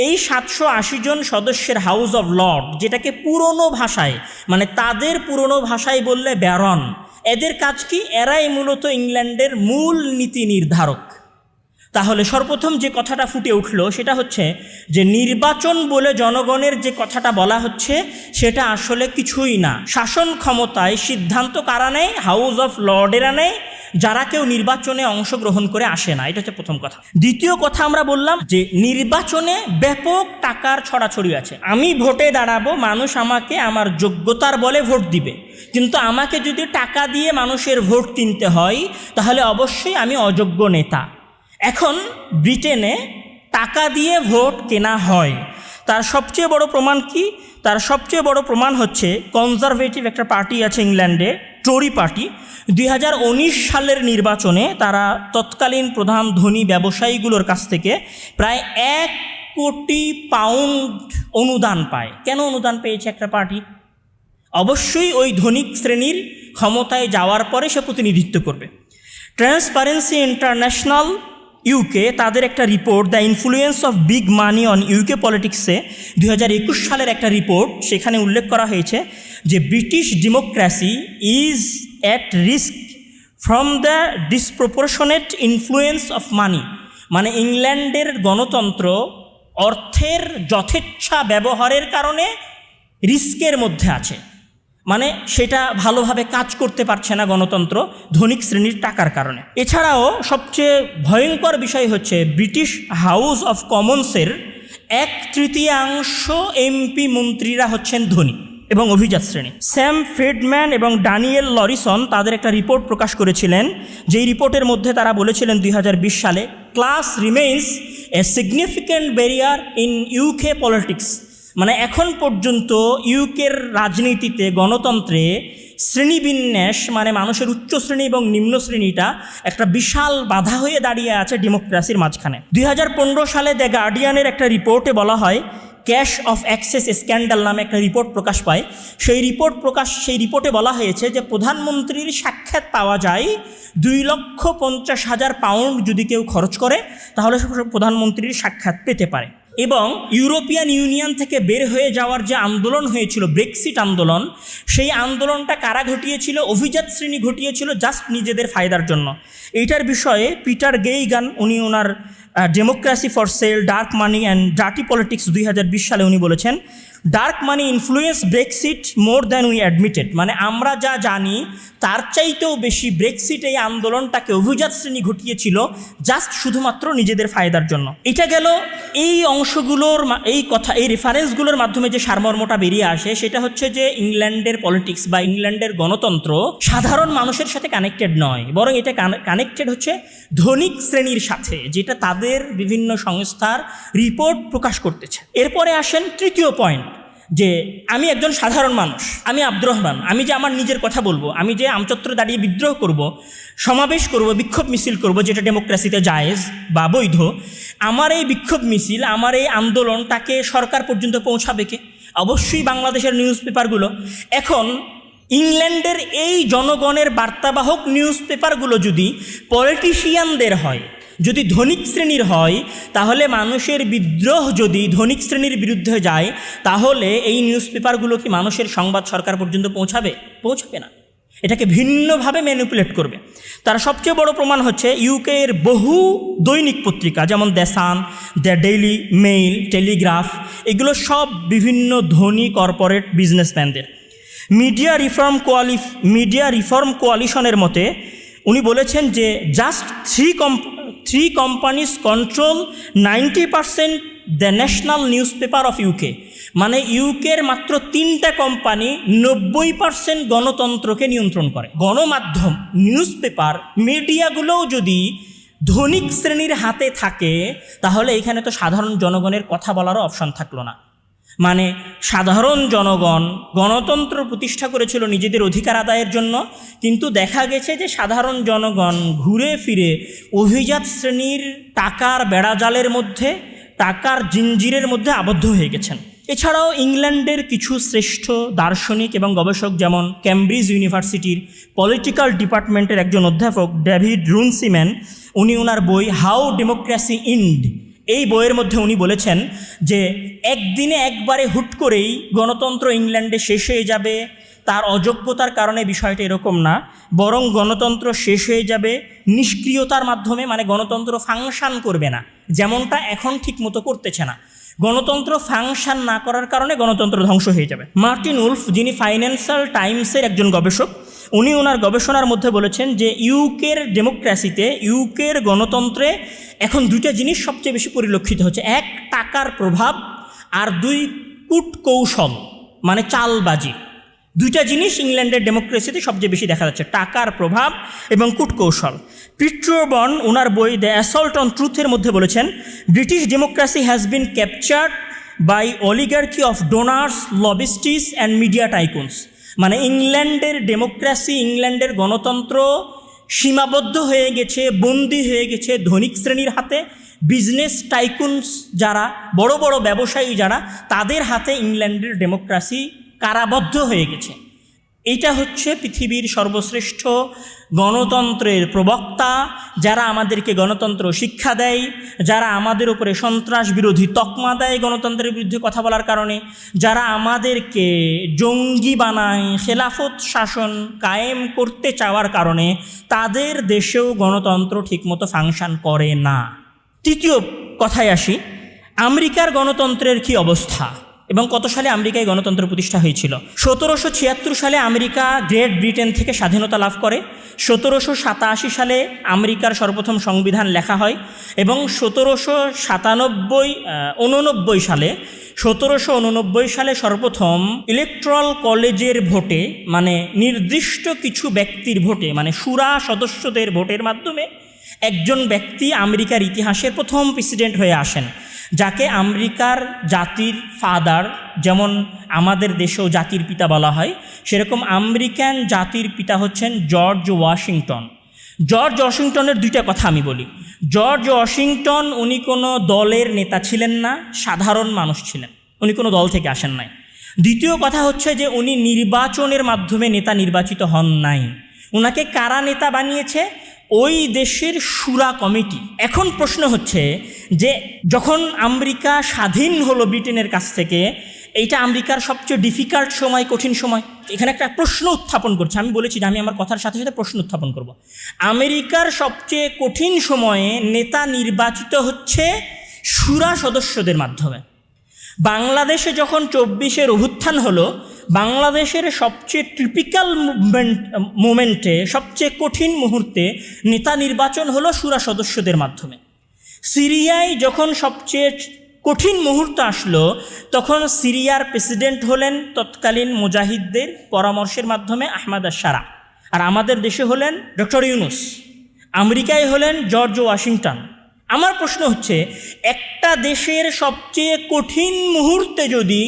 Speaker 1: এই 780 জন সদস্যের হাউস অফ লর্ড, যেটাকে পুরনো ভাষায়, মানে তাদের পুরনো ভাষায় বললে ব্যারন, এদের কাজ কি? এরাই মূলত ইংল্যান্ডের মূল নীতি নির্ধারক। তাহলে সর্বপ্রথম যে কথাটা ফুটে উঠল সেটা হচ্ছে যে নির্বাচন বলে জনগণের যে কথাটা বলা হচ্ছে সেটা আসলে কিছুই না। শাসন ক্ষমতায় সিদ্ধান্ত কারা নেয়? হাউস অফ লর্ডেরা নেয়, যারা কেউ নির্বাচনে অংশগ্রহণ করে আসে না। এটা হচ্ছে প্রথম কথা। দ্বিতীয় কথা আমরা বললাম যে নির্বাচনে ব্যাপক টাকার ছড়াছড়ি আছে। আমি ভোটে দাঁড়াবো, মানুষ আমাকে আমার যোগ্যতার বলে ভোট দিবে, কিন্তু আমাকে যদি টাকা দিয়ে মানুষের ভোট কিনতে হয় তাহলে অবশ্যই আমি অযোগ্য নেতা। এখন ব্রিটেনে টাকা দিয়ে ভোট কেনা হয়। তার সবচেয়ে বড় প্রমাণ কি? তার সবচেয়ে বড় প্রমাণ হচ্ছে কনজারভেটিভ একটা পার্টি আছে ইংল্যান্ডে, টোরি পার্টি 2019 সালের নির্বাচনে তারা তৎকালীন প্রধান ধনী ব্যবসায়ীগুলোর কাছ থেকে প্রায় 1 কোটি পাউন্ড অনুদান পায়। কেন অনুদান পেয়েছে একটা পার্টি? অবশ্যই ওই ধনিক শ্রেণীর ক্ষমতায় যাওয়ার পরে সে প্রতিনিধিত্ব করবে। ট্রান্সপারেন্সি ইন্টারন্যাশনাল ইউকে তাদের একটা report the influence of big money on UK পলিটিক্সে 2021 সালের একটা রিপোর্ট, সেখানে উল্লেখ করা হয়েছে যে British democracy is at risk from the disproportionate influence of money. মানে ইংল্যান্ডের গণতন্ত্র অর্থের যথেচ্ছা ব্যবহারের কারণে রিস্কের মধ্যে আছে। মানে সেটা ভালোভাবে কাজ করতে পারছে না গণতন্ত্র ধনিক শ্রেণীর টাকার কারণে। এছাড়াও সবচেয়ে ভয়ঙ্কর বিষয় হচ্ছে ব্রিটিশ হাউস অফ কমন্সের 1/3 এমপি মন্ত্রীরা হচ্ছেন ধনী এবং অভিজাত শ্রেণী। স্যাম ফ্রিডম্যান এবং ড্যানিয়েল লরিসন তাদের একটা রিপোর্ট প্রকাশ করেছিলেন, যেই রিপোর্টের মধ্যে তারা বলেছিলেন 2020 সালে class remains a significant barrier in UK politics. মানে এখন পর্যন্ত ইউকের রাজনীতিতে গণতন্ত্রে শ্রেণীবিন্যাস, মানে মানুষের উচ্চ শ্রেণী এবং নিম্ন শ্রেণীটা একটা বিশাল বাধা হয়ে দাঁড়িয়ে আছে ডেমোক্রেসির মাঝখানে। 2015 সালে দ্য গার্ডিয়ানের একটা রিপোর্টে বলা হয়, ক্যাশ অফ অ্যাক্সেস স্ক্যান্ডাল নামে একটা রিপোর্ট প্রকাশ পায়। সেই রিপোর্টে বলা হয়েছে যে প্রধানমন্ত্রীর সাক্ষাৎ পাওয়া যায় 2,50,000 পাউন্ড যদি কেউ খরচ করে তাহলে প্রধানমন্ত্রীর সাক্ষাৎ পেতে পারে। এবং ইউরোপিয়ান ইউনিয়ন থেকে বের হয়ে যাওয়ার যে আন্দোলন হয়েছিল, ব্রেক্সিট আন্দোলন, সেই আন্দোলনটা কারা ঘটিয়েছিল? অভিজাত শ্রেণী ঘটিয়েছিল, জাস্ট নিজেদের ফায়দার জন্য। এইটার বিষয়ে পিটার গেইগান, উনি ওনার democracy for sale, dark money and dirty politics 2020 সালে উনি বলেছেন, dark money influence Brexit more than we admitted. মানে আমরা যা জানি তার চাইতেও বেশি ব্রেক্সিট এই আন্দোলনটাকে অভিজাত শ্রেণী ঘটিয়েছিল, জাস্ট শুধুমাত্র নিজেদের ফায়দার জন্য। এটা গেল এই অংশগুলোর, এই রেফারেন্সগুলোর মাধ্যমে যে সারমর্মটা বেরিয়ে আসে সেটা হচ্ছে যে ইংল্যান্ডের পলিটিক্স বা ইংল্যান্ডের গণতন্ত্র সাধারণ মানুষের সাথে কানেক্টেড নয়, বরং এটা কানেক্টেড হচ্ছে ধনিক শ্রেণীর সাথে, যেটা তাদের বিভিন্ন সংস্থার রিপোর্ট প্রকাশ করতেছে। এরপরে আসেন তৃতীয় পয়েন্ট, যে আমি একজন সাধারণ মানুষ, আমি আব্দুর রহমান, আমি যে আমার নিজের কথা বলবো, আমি যে আমচত্বরে দাঁড়িয়ে বিদ্রোহ করব, সমাবেশ করব, বিক্ষোভ মিছিল করব, যেটা ডেমোক্রেসিতে জায়েজ বা বৈধ, আমার এই বিক্ষোভ মিছিল, আমার এই আন্দোলনটাকে সরকার পর্যন্ত পৌঁছাবে কে? অবশ্যই বাংলাদেশের নিউজ পেপারগুলো। এখন ইংল্যান্ডের এই জনগণের বার্তাবাহক নিউজ পেপারগুলো যদি পলিটিশিয়ানদের হয়, যদি ধনিক শ্রেণীর হয়, তাহলে মানুষের বিদ্রোহ যদি ধনিক শ্রেণীর বিরুদ্ধে যায়, তাহলে এই নিউজ পেপারগুলো কি মানুষের সংবাদ সরকার পর্যন্ত পৌঁছাবে না। এটাকে ভিন্নভাবে ম্যানিপুলেট করবে। তার সবচেয়ে বড় প্রমাণ হচ্ছে ইউকের বহু দৈনিক পত্রিকা, যেমন the sun, the daily mail, Telegraph, এগুলো সব বিভিন্ন ধনী কর্পোরেট বিজনেসম্যানদের। মিডিয়া রিফর্ম কোয়ালিশনের মতে উনি বলেছেন যে just three companies control 90% the national news paper of UK. মানে ইউকের মাত্র 3টা কোম্পানি 90% গণতন্ত্রকে নিয়ন্ত্রণ করে। গণমাধ্যম, নিউজ পেপার, মিডিয়াগুলোও যদি ধনিক শ্রেণীর হাতে থাকে, তাহলে এখানে তো সাধারণ জনগণের কথা বলারও অপশন থাকলো না। মানে সাধারণ জনগণ গণতন্ত্র প্রতিষ্ঠা করেছিল নিজেদের অধিকার আদায়ের জন্য, কিন্তু দেখা গেছে যে সাধারণ জনগণ ঘুরে ফিরে অভিজাত শ্রেণীর টাকার বেড়াজালের মধ্যে, টাকার জিঞ্জিরের মধ্যে আবদ্ধ হয়ে গেছেন। এছাড়াও ইংল্যান্ডের কিছু শ্রেষ্ঠ দার্শনিক এবং গবেষক, যেমন ক্যামব্রিজ ইউনিভার্সিটির পলিটিক্যাল ডিপার্টমেন্টের একজন অধ্যাপক ডেভিড রুনসিম্যান, উনি ওনার বই হাউ ডেমোক্রেসি ইন্ড, এই বইয়ের মধ্যে উনি বলেছেন যে একদিনে একবারে হুট করেই গণতন্ত্র ইংল্যান্ডে শেষ হয়ে যাবে, তার অযোগ্যতার কারণে বিষয়টা এরকম না, বরং গণতন্ত্র শেষ হয়ে যাবে নিষ্ক্রিয়তার মাধ্যমে। মানে গণতন্ত্র ফাংশন করবে না, যেমনটা এখন ঠিক মতো করতেছে না। গণতন্ত্র ফাংশন না করার কারণে গণতন্ত্র ধ্বংস হয়ে যাবে। মার্টিন উলফ, যিনি ফাইন্যান্সিয়াল টাইমসের একজন গবেষক, উনি ওনার গবেষণার মধ্যে বলেছেন যে ইউকের ডেমোক্রেসিতে, ইউকের গণতন্ত্রে এখন 2টা জিনিস সবচেয়ে বেশি পরিলক্ষিত হচ্ছে। 1, টাকার প্রভাব, আর 2, কূটকৌশল, মানে চালবাজি। 2টা জিনিস ইংল্যান্ডের ডেমোক্রেসিতে সবচেয়ে বেশি দেখা যাচ্ছে, টাকার প্রভাব এবং কূটকৌশল। পিটার বন ওনার বই দ্য অ্যাসল্ট অন ট্রুথের মধ্যে বলেছেন, British democracy has been captured by oligarchy of donors, lobbyists and media tycoons. মানে ইংল্যান্ডের ডেমোক্রেসি, ইংল্যান্ডের গণতন্ত্র সীমাবদ্ধ হয়ে গেছে, বন্দী হয়ে গেছে ধনিক শ্রেণীর হাতে, বিজনেস টাইকুনস যারা, বড় বড় ব্যবসায়ী যারা, তাদের হাতে ইংল্যান্ডের ডেমোক্রেসি কারাবদ্ধ হয়ে গেছে। এইটা হচ্ছে পৃথিবীর সর্বশ্রেষ্ঠ গণতন্ত্রের প্রবক্তা, যারা আমাদেরকে গণতন্ত্র শিক্ষা দেয়, যারা আমাদের উপরে সন্ত্রাস বিরোধী তকমা দেয় গণতন্ত্রের বিরুদ্ধে কথা বলার কারণে, যারা আমাদেরকে জঙ্গি বানায় খেলাফত শাসন কায়েম করতে চাওয়ার কারণে, তাদের দেশেও গণতন্ত্র ঠিকমতো ফাংশন করে না। তৃতীয় কথায় আসি, আমেরিকার গণতন্ত্রের কি অবস্থা এবং কত সালে আমেরিকায় গণতন্ত্র প্রতিষ্ঠা হয়েছিল। 1776 সালে আমেরিকা গ্রেট ব্রিটেন থেকে স্বাধীনতা লাভ করে। 1787 সালে আমেরিকার সর্বপ্রথম সংবিধান লেখা হয় এবং 1789 সালে সর্বপ্রথম ইলেকট্রাল কলেজের ভোটে, মানে নির্দিষ্ট কিছু ব্যক্তির ভোটে, মানে শুরা সদস্যদের ভোটের মাধ্যমে একজন ব্যক্তি আমেরিকার ইতিহাসের প্রথম প্রেসিডেন্ট হয়ে আসেন, যাকে আমেরিকার জাতির ফাদার, যেমন আমাদের দেশেও জাতির পিতা বলা হয়, সেরকম আমেরিকান জাতির পিতা হচ্ছেন জর্জ ওয়াশিংটন। জর্জ ওয়াশিংটনের দুইটা কথা আমি বলি। জর্জ ওয়াশিংটন উনি কোনো দলের নেতা ছিলেন না, সাধারণ মানুষ ছিলেন, উনি কোনো দল থেকে আসেন নাই। দ্বিতীয় কথা হচ্ছে যে উনি নির্বাচনের মাধ্যমে নেতা নির্বাচিত হন নাই। ওনাকে কারা নেতা বানিয়েছে? ওই দেশের শুরা কমিটি। এখন প্রশ্ন হচ্ছে যে যখন আমেরিকা স্বাধীন হলো ব্রিটেনের কাছ থেকে, এইটা আমেরিকার সবচেয়ে ডিফিকাল্ট সময়, কঠিন সময়। এখানে একটা প্রশ্ন উত্থাপন করছে, আমি বলেছি যে আমি আমার কথার সাথে সাথে প্রশ্ন উত্থাপন করব। আমেরিকার সবচেয়ে কঠিন সময়ে নেতা নির্বাচিত হচ্ছে শুরা সদস্যদের মাধ্যমে। বাংলাদেশে যখন 24-এর অভ্যুত্থান হলো, বাংলাদেশের সবচেয়ে টিপিক্যাল মোমেন্টে, সবচেয়ে কঠিন মুহূর্তে নেতা নির্বাচন হলো শুরা সদস্যদের মাধ্যমে। সিরিয়ায় যখন সবচেয়ে কঠিন মুহূর্ত আসলো, তখন সিরিয়ার প্রেসিডেন্ট হলেন তৎকালীন মুজাহিদদের পরামর্শের মাধ্যমে আহমদ আশ-শারা, আর আমাদের দেশে হলেন ডক্টর ইউনুস, আমেরিকায় হলেন জর্জ ওয়াশিংটন। আমার প্রশ্ন হচ্ছে, একটা দেশের সবচেয়ে কঠিন মুহূর্তে যদি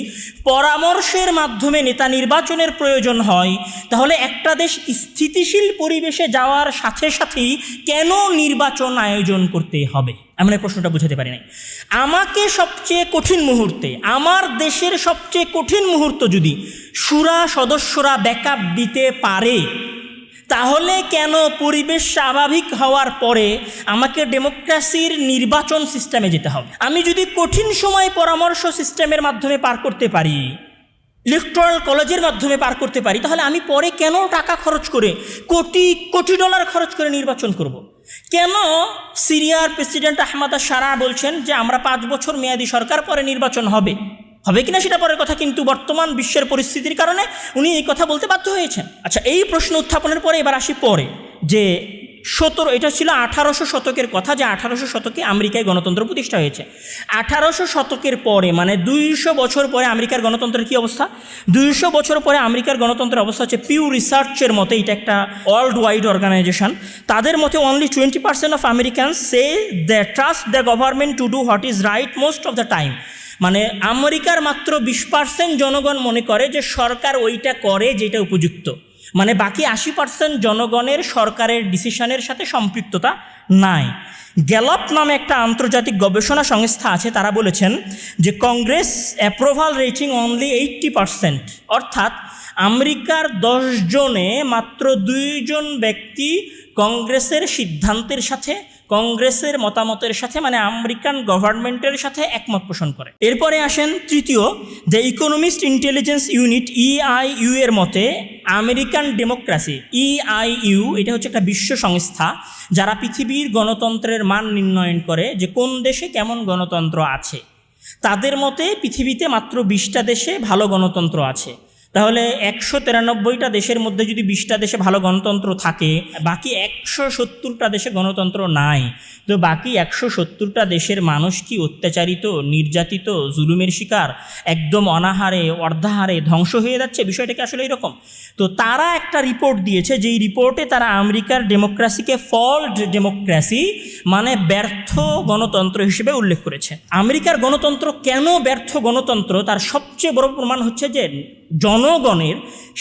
Speaker 1: পরামর্শের মাধ্যমে নেতা নির্বাচনের প্রয়োজন হয়, তাহলে একটা দেশ স্থিতিশীল পরিবেশে যাওয়ার সাথে সাথেই কেন নির্বাচন আয়োজন করতে হবে? আমি এই প্রশ্নটা বুঝাতে পারি নাই। আমাকে সবচেয়ে কঠিন মুহূর্তে, আমার দেশের সবচেয়ে কঠিন মুহূর্ত যদি শুরা সদস্যরা ব্যাকআপ দিতে পারে, তাহলে কেন পরিবেশ স্বাভাবিক হওয়ার পরে আমাকে ডেমোক্রেসির নির্বাচন সিস্টেমে যেতে হবে? আমি যদি কঠিন সময় পরামর্শ সিস্টেমের মাধ্যমে পার করতে পারি, ইলেকট্রাল কলেজের মাধ্যমে পার করতে পারি, তাহলে আমি পরে কেন টাকা খরচ করে, কোটি কোটি ডলার খরচ করে নির্বাচন করব? কেন সিরিয়ার প্রেসিডেন্ট আহমদ আশ-শারা বলছেন যে আমরা 5 বছর মেয়াদী সরকার, পরে নির্বাচন হবে কিনা সেটা পরের কথা, কিন্তু বর্তমান বিশ্বের পরিস্থিতির কারণে উনি এই কথা বলতে বাধ্য হয়েছেন। আচ্ছা, এই প্রশ্ন উত্থাপনের পরে এবার আসি পরে যে 17, এটা ছিল 1800 শতকের কথা, যে 1800 শতকে আমেরিকায় গণতন্ত্র প্রতিষ্ঠা হয়েছে। 1800 শতকের পরে, মানে 200 বছর পরে আমেরিকার গণতন্ত্রের কী অবস্থা? 200 বছর পরে আমেরিকার গণতন্ত্রের অবস্থা হচ্ছে, পিউ রিসার্চের মতে, এটা একটা ওয়ার্ল্ড ওয়াইড অর্গানাইজেশন, তাদের মতে only 20% of Americans say they trust the government to do what is right most of the time. মানে আমেরিকার মাত্র 20% জনগণ মনে করে যে সরকার ওইটা করে যেটা উপযুক্ত, মানে বাকি 80% জনগণের সরকারের ডিসিশনের সাথে সম্পৃক্ততা নাই। গ্যালপ নামে একটা আন্তর্জাতিক গবেষণা সংস্থা আছে, তারা বলেছেন যে কংগ্রেস অ্যাপ্রুভাল রেটিং অনলি 80%, অর্থাৎ আমেরিকার 10 জনে মাত্র 2 জন ব্যক্তি কংগ্রেসের সিদ্ধান্তের সাথে, কংগ্রেসের মতামতের সাথে, মানে আমেরিকান গভর্নমেন্টের সাথে একমত পোষণ করে। এরপরে আসেন তৃতীয়, the economist intelligence unit EIU এর মতে আমেরিকান ডেমোক্রেসি, EIU এটা হচ্ছে একটা বিশ্ব সংস্থা যারা পৃথিবীর গণতন্ত্রের মান নির্ণয়ন করে, যে কোন দেশে কেমন গণতন্ত্র আছে। তাদের মতে পৃথিবীতে মাত্র 20টা দেশে ভালো গণতন্ত্র আছে। তাহলে 193টা দেশের মধ্যে যদি 20টা দেশে ভালো গণতন্ত্র থাকে, বাকি 170টা দেশে গণতন্ত্র নাই, তো বাকি 170টা দেশের মানুষ কি অত্যাচারিত, নির্যাতিত, জুলুমের শিকার, একদম অনাহারে অর্ধাহারে ধ্বংস হয়ে যাচ্ছে? বিষয়টা কি আসলে এরকম? তো তারা একটা রিপোর্ট দিয়েছে, যেই রিপোর্টে তারা আমেরিকার ডেমোক্রেসিকে ফল্ড ডেমোক্রেসি, মানে ব্যর্থ গণতন্ত্র হিসেবে উল্লেখ করেছে। আমেরিকার গণতন্ত্র কেন ব্যর্থ গণতন্ত্র, তার সবচেয়ে বড় প্রমাণ হচ্ছে যে জনগণের,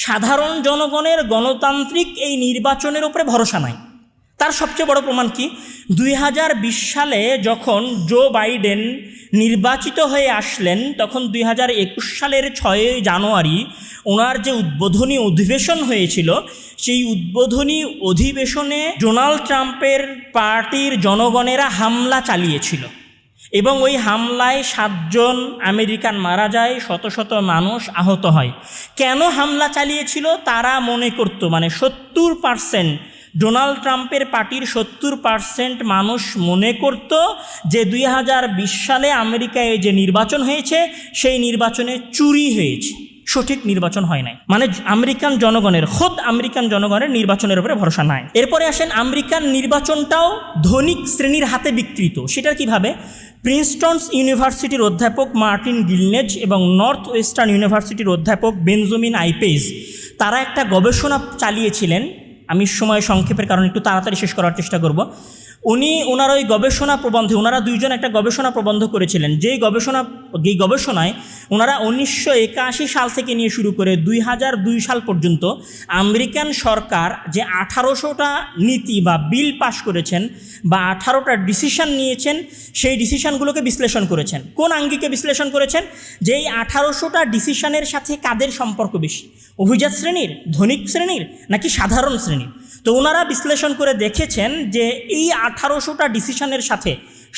Speaker 1: সাধারণ জনগণের গণতান্ত্রিক এই নির্বাচনের উপরে ভরসা নাই। তার সবচেয়ে বড় প্রমাণ কি, 2020 সালে যখন জো বাইডেন নির্বাচিত হয়ে আসলেন, তখন 2021 সালের 6 জানুয়ারি ওনার যে উদ্বোধনী অধিবেশন হয়েছিল, সেই উদ্বোধনী অধিবেশনে ডোনাল্ড ট্রাম্পের পার্টির জনগণেরা হামলা চালিয়েছিল এবং ওই হামলায় 7 জন আমেরিকান মারা যায়, শত শত মানুষ আহত হয়। কেন হামলা চালিয়েছিল? তারা মনে করত, মানে 70% ডোনাল্ড ট্রাম্পের পার্টির 70% মানুষ মনে করত যে 2020 সালে আমেরিকায় যে নির্বাচন হয়েছে সেই নির্বাচনে চুরি হয়েছে, সঠিক নির্বাচন হয় নাই। মানে আমেরিকান জনগণের নির্বাচনের উপরে ভরসা নাই। এরপরে আসেন, আমেরিকান নির্বাচনটাও ধনিক শ্রেণীর হাতে বিকৃত। সেটা কিভাবে? প্রিন্সটনস ইউনিভার্সিটির অধ্যাপক মার্টিন গিলনেজ এবং নর্থ ওয়েস্টার্ন ইউনিভার্সিটির অধ্যাপক বেঞ্জামিন আইপেজ তারা একটা গবেষণা চালিয়েছিলেন। আমি সময় সংক্ষেপের কারণে একটু তাড়াতাড়ি শেষ করার চেষ্টা করব। ওনার ওই গবেষণা প্রবন্ধে ওনারা দুইজন একটা গবেষণা প্রবন্ধ করেছিলেন। যেই গবেষণায় ওনারা 1981 সাল থেকে নিয়ে শুরু করে 2002 সাল পর্যন্ত আমেরিকান সরকার যে 1800টা নীতি বা বিল পাশ করেছেন বা 18টা ডিসিশন নিয়েছেন, সেই ডিসিশনগুলোকে বিশ্লেষণ করেছেন। কোন আঙ্গিকে বিশ্লেষণ করেছেন? যে এই 1800টা ডিসিশনের সাথে কাদের সম্পর্ক বেশি, অভিজাত শ্রেণীর, ধনিক শ্রেণীর নাকি সাধারণ শ্রেণীর? তো ওনারা বিশ্লেষণ করে দেখেছেন যে এই 1800টা ডিসিশনের সাথে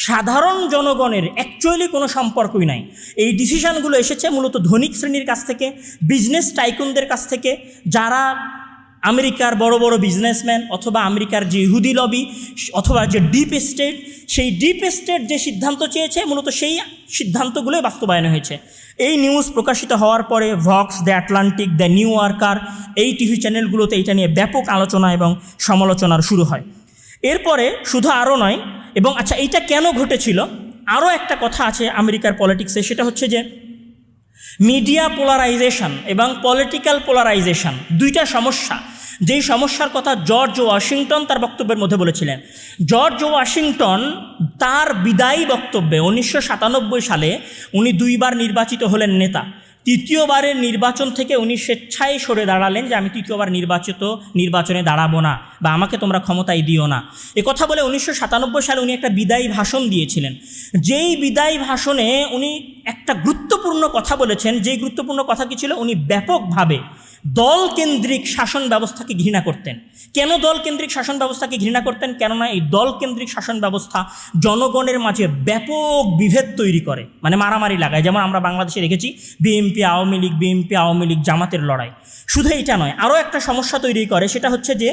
Speaker 1: সাধারণ জনগণের অ্যাকচুয়ালি কোনো সম্পর্কই নাই। এই ডিসিশনগুলো এসেছে মূলত ধনিক শ্রেণীর কাছ থেকে, বিজনেস টাইকুনদের কাছ থেকে, যারা আমেরিকার বড় বড় বিজনেসম্যান অথবা আমেরিকার যে ইহুদি লবি অথবা যে ডিপ স্টেট, সেই ডিপ স্টেট যে সিদ্ধান্ত চেয়েছে মূলত সেই সিদ্ধান্তগুলোই বাস্তবায়ন হয়েছে। এই নিউজ প্রকাশিত হওয়ার পরে Volks, the Atlantic, the new yorker, এই টিভি চ্যানেলগুলোতে এইটা নিয়ে ব্যাপক আলোচনা এবং সমালোচনার শুরু হয়। এরপরে শুধু আরও নয়, এবং আচ্ছা এইটা কেন ঘটেছিল, আরও একটা কথা আছে আমেরিকার পলিটিক্সে, সেটা হচ্ছে যে মিডিয়া পোলারাইজেশন এবং পলিটিক্যাল পোলারাইজেশন, দুইটা সমস্যা। যেই সমস্যার কথা জর্জ ওয়াশিংটন তার বক্তব্যের মধ্যে বলেছিলেন। জর্জ ওয়াশিংটন তার বিদায়ী বক্তব্যে 1997 সালে উনি 2 বার নির্বাচিত হলেন নেতা। 3য়বারের নির্বাচন থেকে উনি স্বেচ্ছায় সরে দাঁড়ালেন যে আমি 3য়বার নির্বাচনে দাঁড়াবো না বা আমাকে তোমরা ক্ষমতায় দিও না। এ কথা বলে 1997 সালে উনি একটা বিদায়ী ভাষণ দিয়েছিলেন। যেই বিদায়ী ভাষণে উনি একটা গুরুত্বপূর্ণ কথা বলেছেন। যেই গুরুত্বপূর্ণ কথা কি ছিল? উনি ব্যাপকভাবে দলকেন্দ্রিক শাসন ব্যবস্থাকে ঘৃণা করতেন। কেন দলকেন্দ্রিক শাসন ব্যবস্থাকে ঘৃণা করতেন? কেননা এই দলকেন্দ্রিক শাসন ব্যবস্থা জনগণের মাঝে ব্যাপক বিভেদ তৈরি করে, মানে মারামারি লাগায়। যেমন আমরা বাংলাদেশে দেখেছি বিএনপি আওয়ামী লীগ জামাতের লড়াই। শুধু এইটা নয়, আরও একটা সমস্যা তৈরি করে, সেটা হচ্ছে যে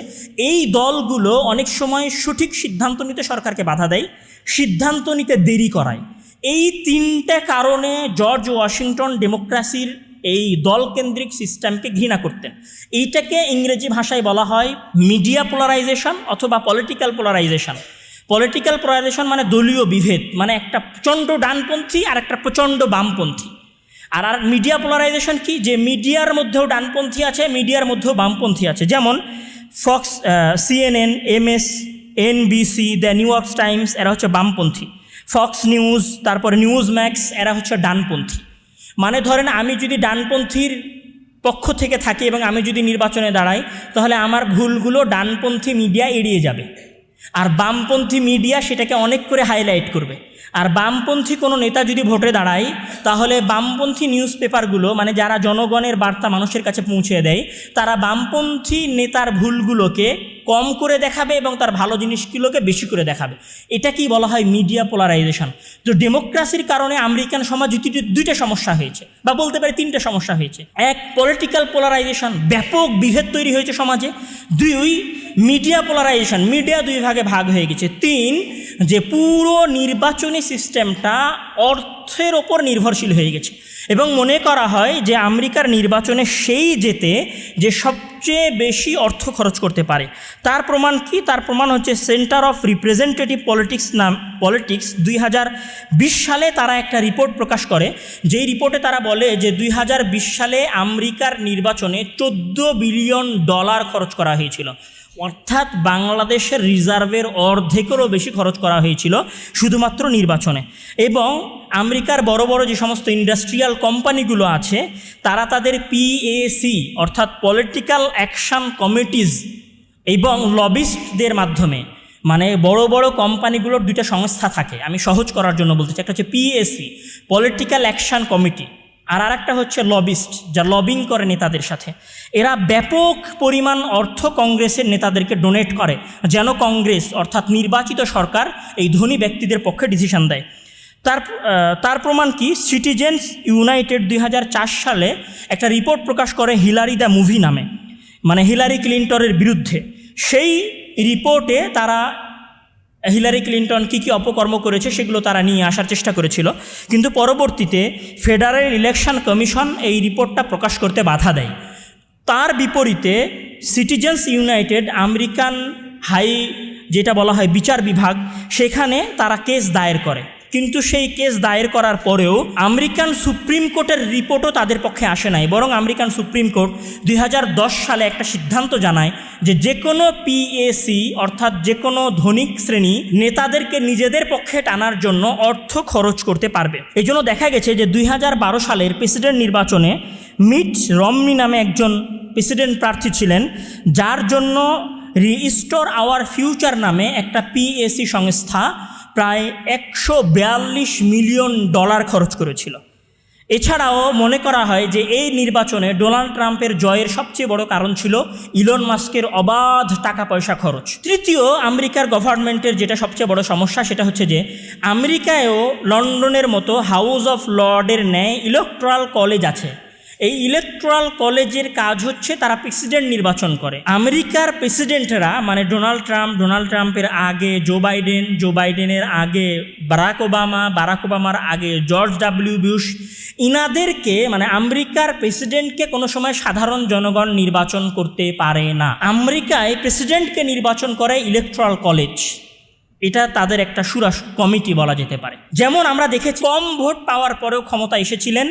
Speaker 1: এই দলগুলো অনেক সময় সঠিক সিদ্ধান্ত নিতে সরকারকে বাধা দেয়, সিদ্ধান্ত নিতে দেরি করায়। এই 3টে কারণে জর্জ ওয়াশিংটন ডেমোক্রেসির এই দলকেন্দ্রিক সিস্টেমকে ঘৃণা করতেন। এইটাকে ইংরেজি ভাষায় বলা হয় মিডিয়া পোলারাইজেশন অথবা পলিটিক্যাল পোলারাইজেশন। পলিটিক্যাল পোলারাইজেশন মানে দলীয় বিভেদ, মানে একটা প্রচণ্ড ডানপন্থী আর একটা প্রচণ্ড বামপন্থী। আর মিডিয়া পোলারাইজেশন কি? যে মিডিয়ার মধ্যেও ডানপন্থী আছে, মিডিয়ার মধ্যেও বামপন্থী আছে। যেমন Fox, CNN, MS, NBC, the new York Times, এরা হচ্ছে বামপন্থী। ফক্স নিউজ, তারপরে নিউজ ম্যাক্স, এরা হচ্ছে ডানপন্থী। মানে ধরেন আমি যদি ডানপন্থীর পক্ষ থেকে থাকি এবং আমি যদি নির্বাচনে দাঁড়াই, তাহলে আমার ভুলগুলো ডানপন্থী মিডিয়া এড়িয়ে যাবে, আর বামপন্থী মিডিয়া সেটাকে অনেক করে হাইলাইট করবে। আর বামপন্থী কোনো নেতা যদি ভোটে দাঁড়ায়, তাহলে বামপন্থী নিউজ পেপারগুলো, মানে যারা জনগণের বার্তা মানুষের কাছে পৌঁছে দেয়, তারা বামপন্থী নেতার ভুলগুলোকে কম করে দেখাবে এবং তার ভালো জিনিসগুলোকে বেশি করে দেখাবে। এটাকেই বলা হয় মিডিয়া পোলারাইজেশন। তো ডেমোক্রেসির কারণে আমেরিকান সমাজ 2টা সমস্যা হয়েছে, বা বলতে পারি 3টে সমস্যা হয়েছে। 1, পলিটিক্যাল পোলারাইজেশন, ব্যাপক বিভেদ তৈরি হয়েছে সমাজে। 2, মিডিয়া পোলারাইজেশন, মিডিয়া 2 ভাগে ভাগ হয়ে গেছে। 3, যে পুরো নির্বাচনী সিস্টেমটা অর্থের ওপর নির্ভরশীল হয়ে গেছে এবং মনে করা হয় যে আমেরিকার নির্বাচনে সেই জেতে যে সবচেয়ে বেশি অর্থ খরচ করতে পারে। তার প্রমাণ কি? তার প্রমাণ হচ্ছে সেন্টার অফ রিপ্রেজেন্টেটিভ পলিটিক্স 2020 সালে তারা একটা রিপোর্ট প্রকাশ করে। যেই রিপোর্টে তারা বলে যে 2020 সালে আমেরিকার নির্বাচনে $14 বিলিয়ন খরচ করা হয়েছিল। অর্থাৎ বাংলাদেশের রিজার্ভের অর্ধেকেরও বেশি খরচ করা হয়েছিল শুধুমাত্র নির্বাচনে। এবং আমেরিকার বড় বড় যে সমস্ত ইন্ডাস্ট্রিয়াল কোম্পানিগুলো আছে তারা তাদের পিএসি অর্থাৎ পলিটিক্যাল অ্যাকশন কমিটিজ এবং লবিস্টদের মাধ্যমে, মানে বড় বড় কোম্পানিগুলোর দুইটা সংস্থা থাকে, আমি সহজ করার জন্য বলতে চাই, একটা হচ্ছে পিএসি পলিটিক্যাল অ্যাকশন কমিটি, আর আরেকটা হচ্ছে লবিস্ট যা লবিং করে নেতাদের সাথে। এরা ব্যাপক পরিমাণ অর্থ কংগ্রেসের নেতাদেরকে ডোনেট করে যেন কংগ্রেস অর্থাৎ নির্বাচিত সরকার এই ধনী ব্যক্তিদের পক্ষে ডিসিশন দেয়। তার প্রমাণ কি, সিটিজেন্স ইউনাইটেড 2004 সালে একটা রিপোর্ট প্রকাশ করে হিলারি দ্য মুভি নামে, মানে হিলারি ক্লিন্টনের বিরুদ্ধে। সেই রিপোর্টে তারা হিলারি ক্লিন্টন কী কী অপকর্ম করেছে সেগুলো তারা নিয়ে আসার চেষ্টা করেছিল, কিন্তু পরবর্তীতে ফেডারেল ইলেকশন কমিশন এই রিপোর্টটা প্রকাশ করতে বাধা দেয়। তার বিপরীতে সিটিজেন্স ইউনাইটেড আমেরিকান যেটা বলা হয় বিচার বিভাগ, সেখানে তারা কেস দায়ের করে, কিন্তু সেই কেস দায়ের করার পরেও আমেরিকান সুপ্রিম কোর্টের রিপোর্টও তাদের পক্ষে আসে নাই, বরং আমেরিকান সুপ্রিম কোর্ট 2010 সালে একটা সিদ্ধান্ত জানায় যে কোনো পিএসি অর্থাৎ যে কোনো ধনিক শ্রেণী নেতাদেরকে নিজেদের পক্ষে টানার জন্য অর্থ খরচ করতে পারবে। এই জন্য দেখা গেছে যে 2012 সালের প্রেসিডেন্ট নির্বাচনে মিট রমনি নামে একজন প্রেসিডেন্ট প্রার্থী ছিলেন, যার জন্য রিস্টোর আওয়ার ফিউচার নামে একটা পিএসি সংস্থা প্রায় $142 মিলিয়ন খরচ করেছিল। এছাড়াও মনে করা হয় যে এই নির্বাচনে ডোনাল্ড ট্রাম্পের জয়ের সবচেয়ে বড় কারণ ছিল ইলন মাস্কের অবাধ টাকা পয়সা খরচ। তৃতীয়, আমেরিকার গভর্নমেন্টের যেটা সবচেয়ে বড় সমস্যা সেটা হচ্ছে যে আমেরিকায়ও লন্ডনের মতো হাউস অফ লর্ডের ন্যায় ইলেকট্রাল কলেজ আছে। এই ইলেকট্রাল কলেজের কাজ হচ্ছে তারা প্রেসিডেন্ট নির্বাচন করে। আমেরিকার প্রেসিডেন্টরা মানে ডোনাল্ড ট্রাম্পের আগে জো বাইডেনের আগে বারাক ওবামার আগে জর্জ ডব্লিউ বুশ, ইনাদেরকে মানে আমেরিকার প্রেসিডেন্টকে কোনো সময় সাধারণ জনগণ নির্বাচন করতে পারে না। আমেরিকায় প্রেসিডেন্টকে নির্বাচন করে ইলেকট্রাল কলেজ, এটা তাদের একটা সুরা কমিটি বলা যেতে পারে। যেমন আমরা দেখেছি কম ভোট পাওয়ার পরেও ক্ষমতা এসেছিলেন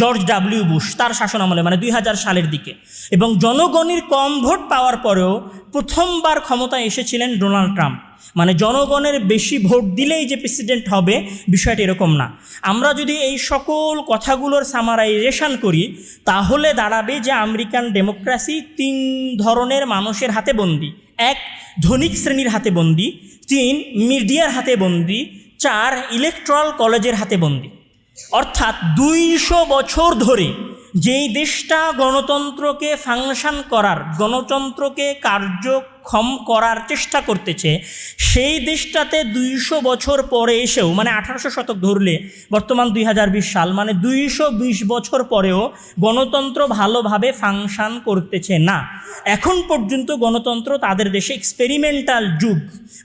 Speaker 1: জর্জ ডব্লিউ বুশ তার শাসন আমলে, মানে 2000 সালের দিকে, এবং জনগণের কম ভোট পাওয়ার পরেও প্রথমবার ক্ষমতায় এসেছিলেন ডোনাল্ড ট্রাম্প। মানে জনগণের বেশি ভোট দিলেই যে প্রেসিডেন্ট হবে বিষয়টা এরকম না। আমরা যদি এই সকল কথাগুলোর সামারাইজেশন করি তাহলে দাঁড়াবে যে আমেরিকান ডেমোক্রেসি 3 ধরনের মানুষের হাতে বন্দী। 1, ধনিক শ্রেণীর হাতে বন্দী; 3, মিডিয়ার হাতে বন্দী; 4, ইলেকট্রাল কলেজের হাতে বন্দী। অর্থাৎ 200 বছর ধরে যেই দেশটা গণতন্ত্রকে ফাংশন করার, গণতন্ত্রকে কার্যক্ষম করার চেষ্টা করতেছে, সেই দেশটাতে 200 বছর পরে এসেও, মানে 1800 শতক ধরলে বর্তমান 2020 সাল, মানে 220 বছর পরেও গণতন্ত্র ভালোভাবে ফাংশন করতেছে না। এখন পর্যন্ত গণতন্ত্র তাদের দেশে এক্সপেরিমেন্টাল যুগ,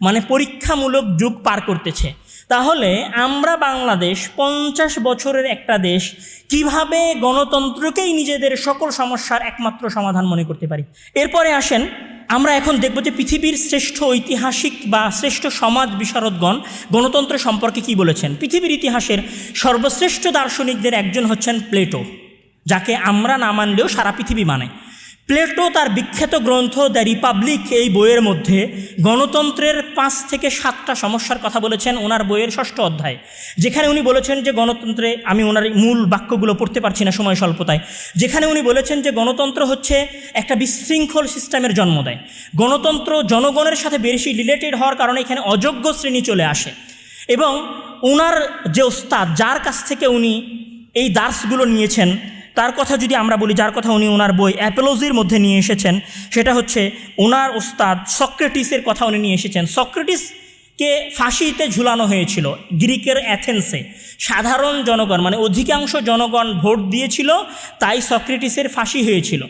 Speaker 1: মানে পরীক্ষামূলক যুগ পার করতেছে। তাহলে আমরা বাংলাদেশ 50 বছরের একটা দেশ কিভাবে গণতন্ত্রকেই নিজেদের সকল সমস্যার একমাত্র সমাধান মনে করতে পারি? এরপরে আসেন, আমরা এখন দেখব যে পৃথিবীর শ্রেষ্ঠ ঐতিহাসিক বা শ্রেষ্ঠ সমাজ বিশারদগণ গণতন্ত্র সম্পর্কে কি বলেছেন। পৃথিবীর ইতিহাসের সর্বশ্রেষ্ঠ দার্শনিকদের একজন হচ্ছেন প্লেটো, যাকে আমরা না মানলেও সারা পৃথিবী মানে। প্লেটো তার বিখ্যাত গ্রন্থ দ্য রিপাবলিক এই বইয়ের মধ্যে গণতন্ত্রের 5 থেকে 7টা সমস্যার কথা বলেছেন ওনার বইয়ের 6ষ্ঠ অধ্যায়, যেখানে উনি বলেছেন যে গণতন্ত্রে, আমি ওনার মূল বাক্যগুলো পড়তে পারছি না সময় স্বল্পতায়, যেখানে উনি বলেছেন যে গণতন্ত্র হচ্ছে একটা বিশৃঙ্খল সিস্টেমের জন্ম দেয়। গণতন্ত্র জনগণের সাথে বেশি রিলেটেড হওয়ার কারণে এখানে অযোগ্য শ্রেণী চলে আসে। এবং ওনার যে ওস্তাদ, যার কাছ থেকে উনি এই দার্সগুলো নিয়েছেন, তার কথা যদি আমরা বলি, যার কথা উনি ওনার বই অ্যাপোলজির মধ্যে নিয়ে এসেছেন, সেটা হচ্ছে ওনার ওস্তাদ সক্রেটিসের কথা উনি নিয়ে এসেছেন। সক্রেটিসকে ফাঁসিতে ঝুলানো হয়েছিল গ্রিকের অ্যাথেন্সে। সাধারণ জনগণ, মানে অধিকাংশ জনগণ ভোট দিয়েছিল, তাই সক্রেটিসের ফাঁসি হয়েছিল।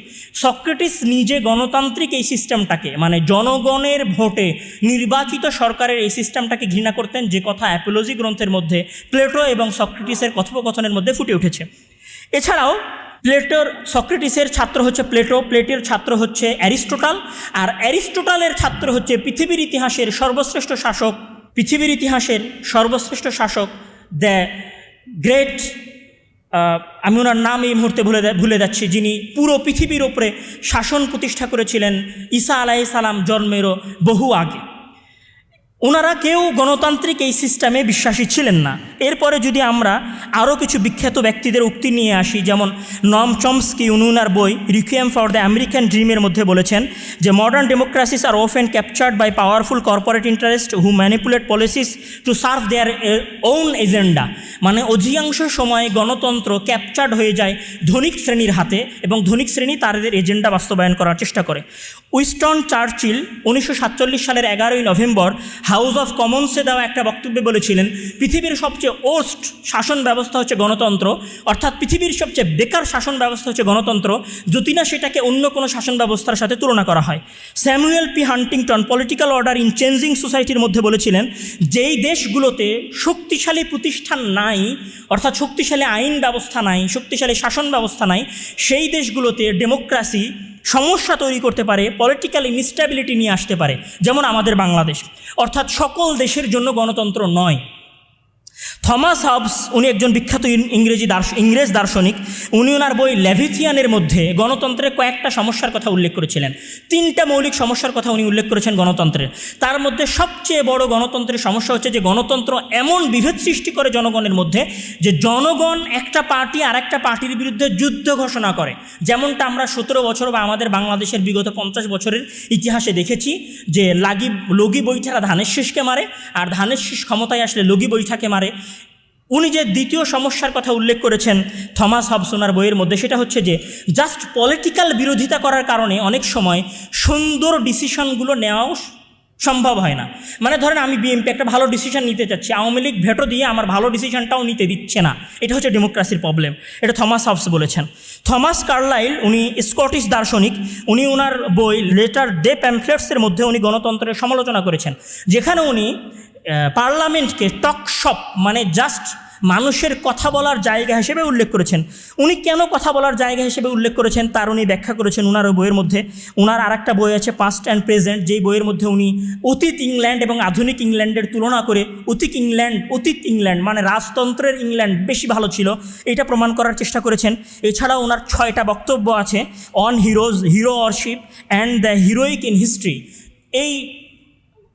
Speaker 1: সক্রেটিস নিজে গণতান্ত্রিক এই সিস্টেমটাকে, মানে জনগণের ভোটে নির্বাচিত সরকারের এই সিস্টেমটাকে ঘৃণা করতেন, যে কথা অ্যাপোলজি গ্রন্থের মধ্যে প্লেটো এবং সক্রেটিসের কথোপকথনের মধ্যে ফুটে উঠেছে। এছাড়াও সক্রেটিসের ছাত্র হচ্ছে প্লেটোর ছাত্র হচ্ছে অ্যারিস্টোটল, আর অ্যারিস্টোটলের ছাত্র হচ্ছে পৃথিবীর ইতিহাসের সর্বশ্রেষ্ঠ শাসক দ্য গ্রেট আমি ওনার নাম এই মুহূর্তে ভুলে যাচ্ছি, যিনি পুরো পৃথিবীর ওপরে শাসন প্রতিষ্ঠা করেছিলেন ঈসা আলাইহিস সালাম জন্মেরও বহু আগে। ওনারা কেউ গণতান্ত্রিক এই সিস্টেমে বিশ্বাসী ছিলেন না। এরপরে যদি আমরা আরও কিছু বিখ্যাত ব্যক্তিদের উক্তি নিয়ে আসি, যেমন নম চমস্কি ওনার বই রিকুয়েম ফর দ্য আমেরিকান ড্রিমের মধ্যে বলেছেন যে modern democracies are often captured by powerful corporate interest who manipulate policies to serve their own agenda. মানে অধিকাংশ সময় গণতন্ত্র ক্যাপচার্ড হয়ে যায় ধনিক শ্রেণীর হাতে এবং ধনিক শ্রেণী তাদের এজেন্ডা বাস্তবায়ন করার চেষ্টা করে। উইনস্টন চার্চিল 1947 সালের 11ই নভেম্বর হাউস অফ কমন্সে দেওয়া একটা বক্তব্যে বলেছিলেন পৃথিবীর সবচেয়ে ওস্ট শাসন ব্যবস্থা হচ্ছে গণতন্ত্র, অর্থাৎ পৃথিবীর সবচেয়ে বেকার শাসন ব্যবস্থা হচ্ছে গণতন্ত্র, যদি না সেটাকে অন্য কোনো শাসন ব্যবস্থার সাথে তুলনা করা হয়। Samuel P Huntington political order in changing সোসাইটির মধ্যে বলেছিলেন যেই দেশগুলোতে শক্তিশালী প্রতিষ্ঠান নাই, অর্থাৎ শক্তিশালী আইন ব্যবস্থা নাই, শক্তিশালী শাসন ব্যবস্থা নাই, সেই দেশগুলোতে ডেমোক্রেসি সমস্যা তৈরি করতে পারে, পলিটিক্যাল ইনস্টেবিলিটি নিয়ে আসতে পারে, যেমন আমাদের বাংলাদেশ। অর্থাৎ সকল দেশের জন্য গণতন্ত্র নয়। থমাস হবস উনি একজন বিখ্যাত ইংরেজ দার্শনিক। উনি ওনার বই লেভিথিয়ানের মধ্যে গণতন্ত্রের কয়েকটা সমস্যার কথা উল্লেখ করেছিলেন। 3টা মৌলিক সমস্যার কথা উনি উল্লেখ করেছেন গণতন্ত্রের। তার মধ্যে সবচেয়ে বড় গণতন্ত্রের সমস্যা হচ্ছে যে গণতন্ত্র এমন বিভেদ সৃষ্টি করে জনগণের মধ্যে যে জনগণ একটা পার্টি আর একটা পার্টির বিরুদ্ধে যুদ্ধ ঘোষণা করে, যেমনটা আমরা 17 বছর বা আমাদের বাংলাদেশের বিগত 50 বছরের ইতিহাসে দেখেছি যে লগি বৈঠারা ধানের শীষকে মারে, আর ধানের শীষ ক্ষমতায় আসলে লগি বৈঠাকে মারে। উনি যে দ্বিতীয় সমস্যার কথা উল্লেখ করেছেন থমাস হবস ওনার বইয়ের মধ্যে, সেটা হচ্ছে যে জাস্ট পলিটিক্যাল বিরোধিতা করার কারণে অনেক সময় সুন্দর ডিসিশনগুলো নেওয়াও সম্ভব হয় না। মানে ধরেন আমি বিএনপি একটা ভালো ডিসিশন নিতে চাচ্ছি, আওয়ামী লীগ ভেটো দিয়ে আমার ভালো ডিসিশনটাও নিতে দিচ্ছে না, এটা হচ্ছে ডেমোক্রেসির প্রবলেম। এটা থমাস হবস বলেছেন। থমাস কার্লাইল উনি স্কটিশ দার্শনিক, উনি ওনার বই লেটার ডে প্যামফ্লেটসের মধ্যে উনি গণতন্ত্রের সমালোচনা করেছেন, যেখানে উনি পার্লামেন্টকে টক শপ মানে জাস্ট মানুষের কথা বলার জায়গা হিসেবে উল্লেখ করেছেন। উনি কেন কথা বলার জায়গা হিসেবে উল্লেখ করেছেন তার উনি ব্যাখ্যা করেছেন ওনার বইয়ের মধ্যে। ওনার আরেকটা বই আছে পাস্ট অ্যান্ড প্রেজেন্ট, যেই বইয়ের মধ্যে উনি অতীত ইংল্যান্ড এবং আধুনিক ইংল্যান্ডের তুলনা করে অতীত ইংল্যান্ড মানে রাজতন্ত্রের ইংল্যান্ড বেশি ভালো ছিল এটা প্রমাণ করার চেষ্টা করেছেন। এছাড়াও ওনার 6টা বক্তব্য আছে on hero warship and the heroic in history. এই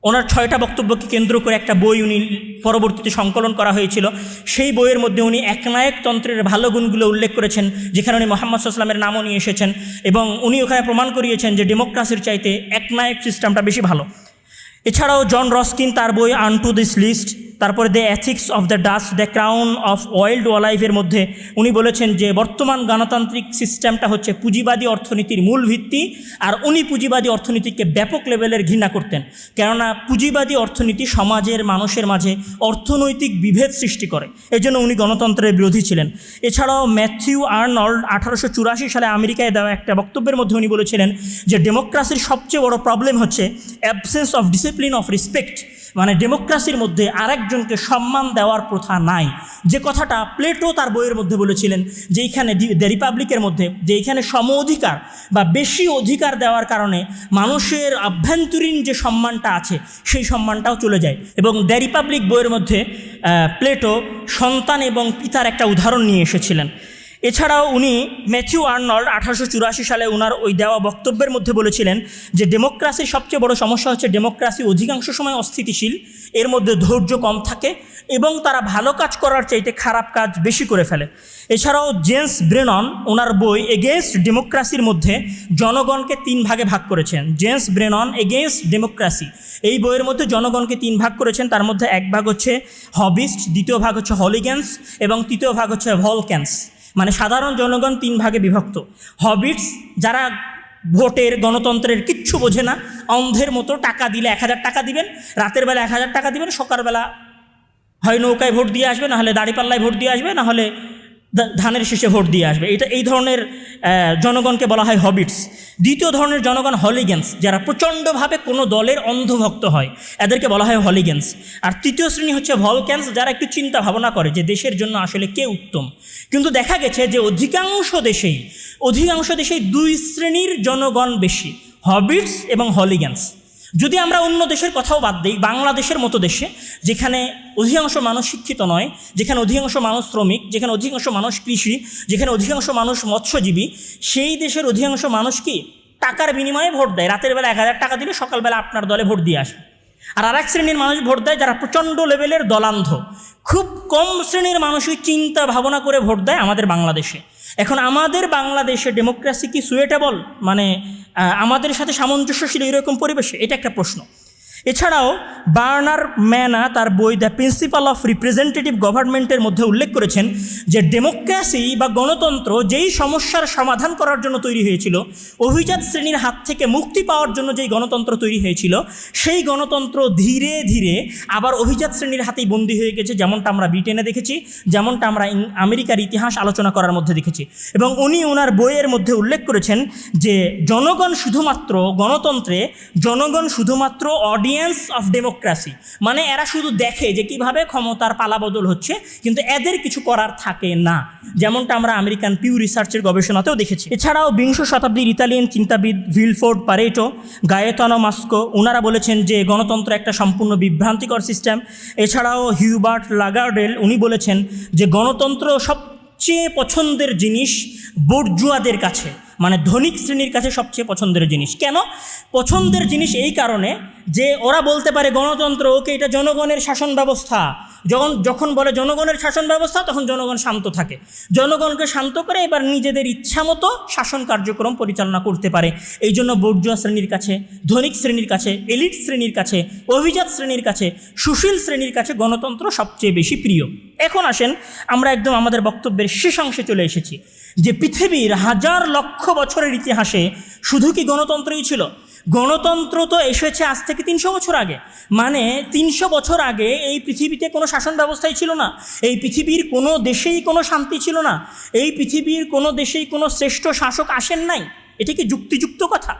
Speaker 1: ওনার 6টা বক্তব্যকে কেন্দ্র করে একটা বই উনি পরবর্তীতে সংকলন করা হয়েছিল। সেই বইয়ের মধ্যে উনি একনায়কতন্ত্রের ভালো গুণগুলো উল্লেখ করেছেন, যেখানে উনি মোহাম্মদ সাল্লাল্লাহু আলাইহি ওয়াসাল্লামের নামও নিয়ে এসেছেন এবং উনি ওখানে প্রমাণ করিয়েছেন যে ডেমোক্রেসির চাইতে একনায়ক সিস্টেমটা বেশি ভালো। এছাড়াও জন রস্কিন তার বই আনটু দিস লিস্ট, তারপরে the ethics of the dust, the crown of wild ওয়ালাইফের মধ্যে উনি বলেছেন যে বর্তমান গণতান্ত্রিক সিস্টেমটা হচ্ছে পুঁজিবাদী অর্থনীতির মূল ভিত্তি, আর উনি পুঁজিবাদী অর্থনীতিকে ব্যাপক লেভেলের ঘৃণা করতেন, কেননা পুঁজিবাদী অর্থনীতি সমাজের মানুষের মাঝে অর্থনৈতিক বিভেদ সৃষ্টি করে, এজন্য উনি গণতন্ত্রের বিরোধী ছিলেন। এছাড়াও ম্যাথিউ আর্নল্ড 1884 সালে আমেরিকায় দেওয়া একটা বক্তব্যের মধ্যে উনি বলেছিলেন যে ডেমোক্রেসির সবচেয়ে বড় প্রবলেম হচ্ছে absence of discipline of respect, মানে ডেমোক্রেসির মধ্যে আরেকজনকে সম্মান দেওয়ার প্রথা নাই। যে কথাটা প্লেটো তার বইয়ের মধ্যে বলেছিলেন যে এইখানে দ্য রিপাবলিকের মধ্যে যে এইখানে সম অধিকার বা বেশি অধিকার দেওয়ার কারণে মানুষের আভ্যন্তরীণ যে সম্মানটা আছে সেই সম্মানটাও চলে যায়। এবং দ্য রিপাবলিক বইয়ের মধ্যে প্লেটো সন্তান এবং পিতার একটা উদাহরণ নিয়ে এসেছিলেন। এছাড়াও উনি ম্যাথিউ আর্নল্ড 1884 সালে ওনার ওই দেওয়া বক্তব্যের মধ্যে বলেছিলেন যে ডেমোক্রেসির সবচেয়ে বড় সমস্যা হচ্ছে ডেমোক্রেসি অধিকাংশ সময় অস্থিতিশীল, এর মধ্যে ধৈর্য কম থাকে এবং তারা ভালো কাজ করার চাইতে খারাপ কাজ বেশি করে ফেলে। এছাড়াও জেমস ব্রেনন ওনার বই এগেইনস্ট ডেমোক্রেসির মধ্যে জনগণকে 3 ভাগে ভাগ করেছেন। জেমস ব্রেনন এগেইনস্ট ডেমোক্রেসি এই বইয়ের মধ্যে জনগণকে 3 ভাগ করেছেন, তার মধ্যে এক ভাগ হচ্ছে হবিস্ট, দ্বিতীয় ভাগ হচ্ছে হলিগ্যান্স এবং তৃতীয় ভাগ হচ্ছে ভলক্যান্স। মানে সাধারণ জনগণ 3 ভাগে বিভক্ত। হবিটস যারা ভোটের গণতন্ত্রের কিচ্ছু বোঝে না, অন্ধের মতো টাকা দিলে 1000 টাকা দিবেন, রাতের বেলা 1000 টাকা দিবেন, সকালবেলা হয় নৌকায় ভোট দিয়ে আসবে, নাহলে দাঁড়িপাল্লায় ভোট দিয়ে আসবে, নাহলে ধানের শীষে ভোট দিয়ে আসবে। এই ধরনের জনগণকে বলা হয় হবিটস। দ্বিতীয় ধরনের জনগণ হলিগ্যান্স, যারা প্রচণ্ডভাবে কোনো দলের অন্ধভক্ত হয়, এদেরকে বলা হয় হলিগ্যান্স। আর তৃতীয় শ্রেণী হচ্ছে ভলক্যান্স, যারা একটু চিন্তা ভাবনা করে যে দেশের জন্য আসলে কে উত্তম। কিন্তু দেখা গেছে যে অধিকাংশ দেশেই 2 শ্রেণীর জনগণ বেশি, হবিটস এবং হলিগ্যান্স। যদি আমরা অন্য দেশের কথাও বাদ দিই, বাংলাদেশের মতো দেশে যেখানে অধিকাংশ মানুষ শিক্ষিত নয়, যেখানে অধিকাংশ মানুষ শ্রমিক, যেখানে অধিকাংশ মানুষ কৃষি, যেখানে অধিকাংশ মানুষ মৎস্যজীবী, সেই দেশের অধিকাংশ মানুষ কি টাকার বিনিময়ে ভোট দেয়। রাতের বেলা 1000 টাকা দিলে সকালবেলা আপনার দলে ভোট দিয়ে আসবে। আর আরেক শ্রেণীর মানুষ ভোট দেয় যারা প্রচণ্ড লেভেলের দলান্ধ। খুব কম শ্রেণীর মানুষই চিন্তা ভাবনা করে ভোট দেয় আমাদের বাংলাদেশে। এখন আমাদের বাংলাদেশে ডেমোক্রেসি কি সুয়েটেবল, মানে আমাদের সাথে সামঞ্জস্যশীল এরকম পরিবেশে? এটা একটা প্রশ্ন। এছাড়াও বার্নার ম্যানা তার বই দ্য প্রিন্সিপাল অফ রিপ্রেজেন্টেটিভ গভর্নমেন্টের মধ্যে উল্লেখ করেছেন যে ডেমোক্রেসি বা গণতন্ত্র যেই সমস্যার সমাধান করার জন্য তৈরি হয়েছিল, অভিজাত শ্রেণীর হাত থেকে মুক্তি পাওয়ার জন্য যেই গণতন্ত্র তৈরি হয়েছিল, সেই গণতন্ত্র ধীরে ধীরে আবার অভিজাত শ্রেণীর হাতেই বন্দী হয়ে গেছে, যেমনটা আমরা ব্রিটেনে দেখেছি, যেমনটা আমরা আমেরিকার ইতিহাস আলোচনা করার মধ্যে দেখেছি। এবং উনি ওনার বইয়ের মধ্যে উল্লেখ করেছেন যে জনগণ শুধুমাত্র গণতন্ত্রে, জনগণ শুধুমাত্র অডিয়েন্স অফ ডেমোক্রেসি, মানে এরা শুধু দেখে যে কিভাবে ক্ষমতার পালাবদল হচ্ছে, কিন্তু এদের কিছু করার থাকে না, যেমনটা আমরা আমেরিকান পিউ রিসার্চের গবেষণাতেও দেখেছি। এছাড়াও বিংশ শতাব্দীর ইতালিয়ান চিন্তাবিদ ভিলফোর্ড পারেটো, গায়েতানো মাস্কো, ওনারা বলেছেন যে গণতন্ত্র একটা সম্পূর্ণ বিভ্রান্তিকর সিস্টেম। এছাড়াও হিউবার্ট লাগার্ডেল উনি বলেছেন যে গণতন্ত্র সবচেয়ে পছন্দের জিনিস বুর্জুয়াদের কাছে, মানে ধনিক শ্রেণীর কাছে সবচেয়ে পছন্দের জিনিস। কেন পছন্দের জিনিস? এই কারণে যে ওরা বলতে পারে গণতন্ত্র, ওকে এটা জনগণের শাসন ব্যবস্থা। যখন বলে জনগণের শাসন ব্যবস্থা, তখন জনগণ শান্ত থাকে, জনগণকে শান্ত করে এবার নিজেদের ইচ্ছা মতো শাসন কার্যক্রম পরিচালনা করতে পারে। এই জন্য বুর্জুয়া শ্রেণীর কাছে, ধনিক শ্রেণীর কাছে, এলিট শ্রেণীর কাছে, অভিজাত শ্রেণীর কাছে, সুশীল শ্রেণীর কাছে গণতন্ত্র সবচেয়ে বেশি প্রিয়। এখন আসেন আমরা একদম আমাদের বক্তব্যের শেষ অংশে চলে এসেছি, যে পৃথিবীর হাজার লক্ষ বছরের ইতিহাসে শুধু কি গণতন্ত্রই ছিল? গণতন্ত্র তো এসেছে আজ থেকে 300 বছর আগে। মানে 300 বছর আগে এই পৃথিবীতে কোনো শাসন ব্যবস্থাই ছিল না, এই পৃথিবীর কোনো দেশেই কোনো শান্তি ছিল না, এই পৃথিবীর কোনো দেশেই কোনো শ্রেষ্ঠ শাসক আসেন নাই। এটা কি যুক্তিযুক্ত কথা?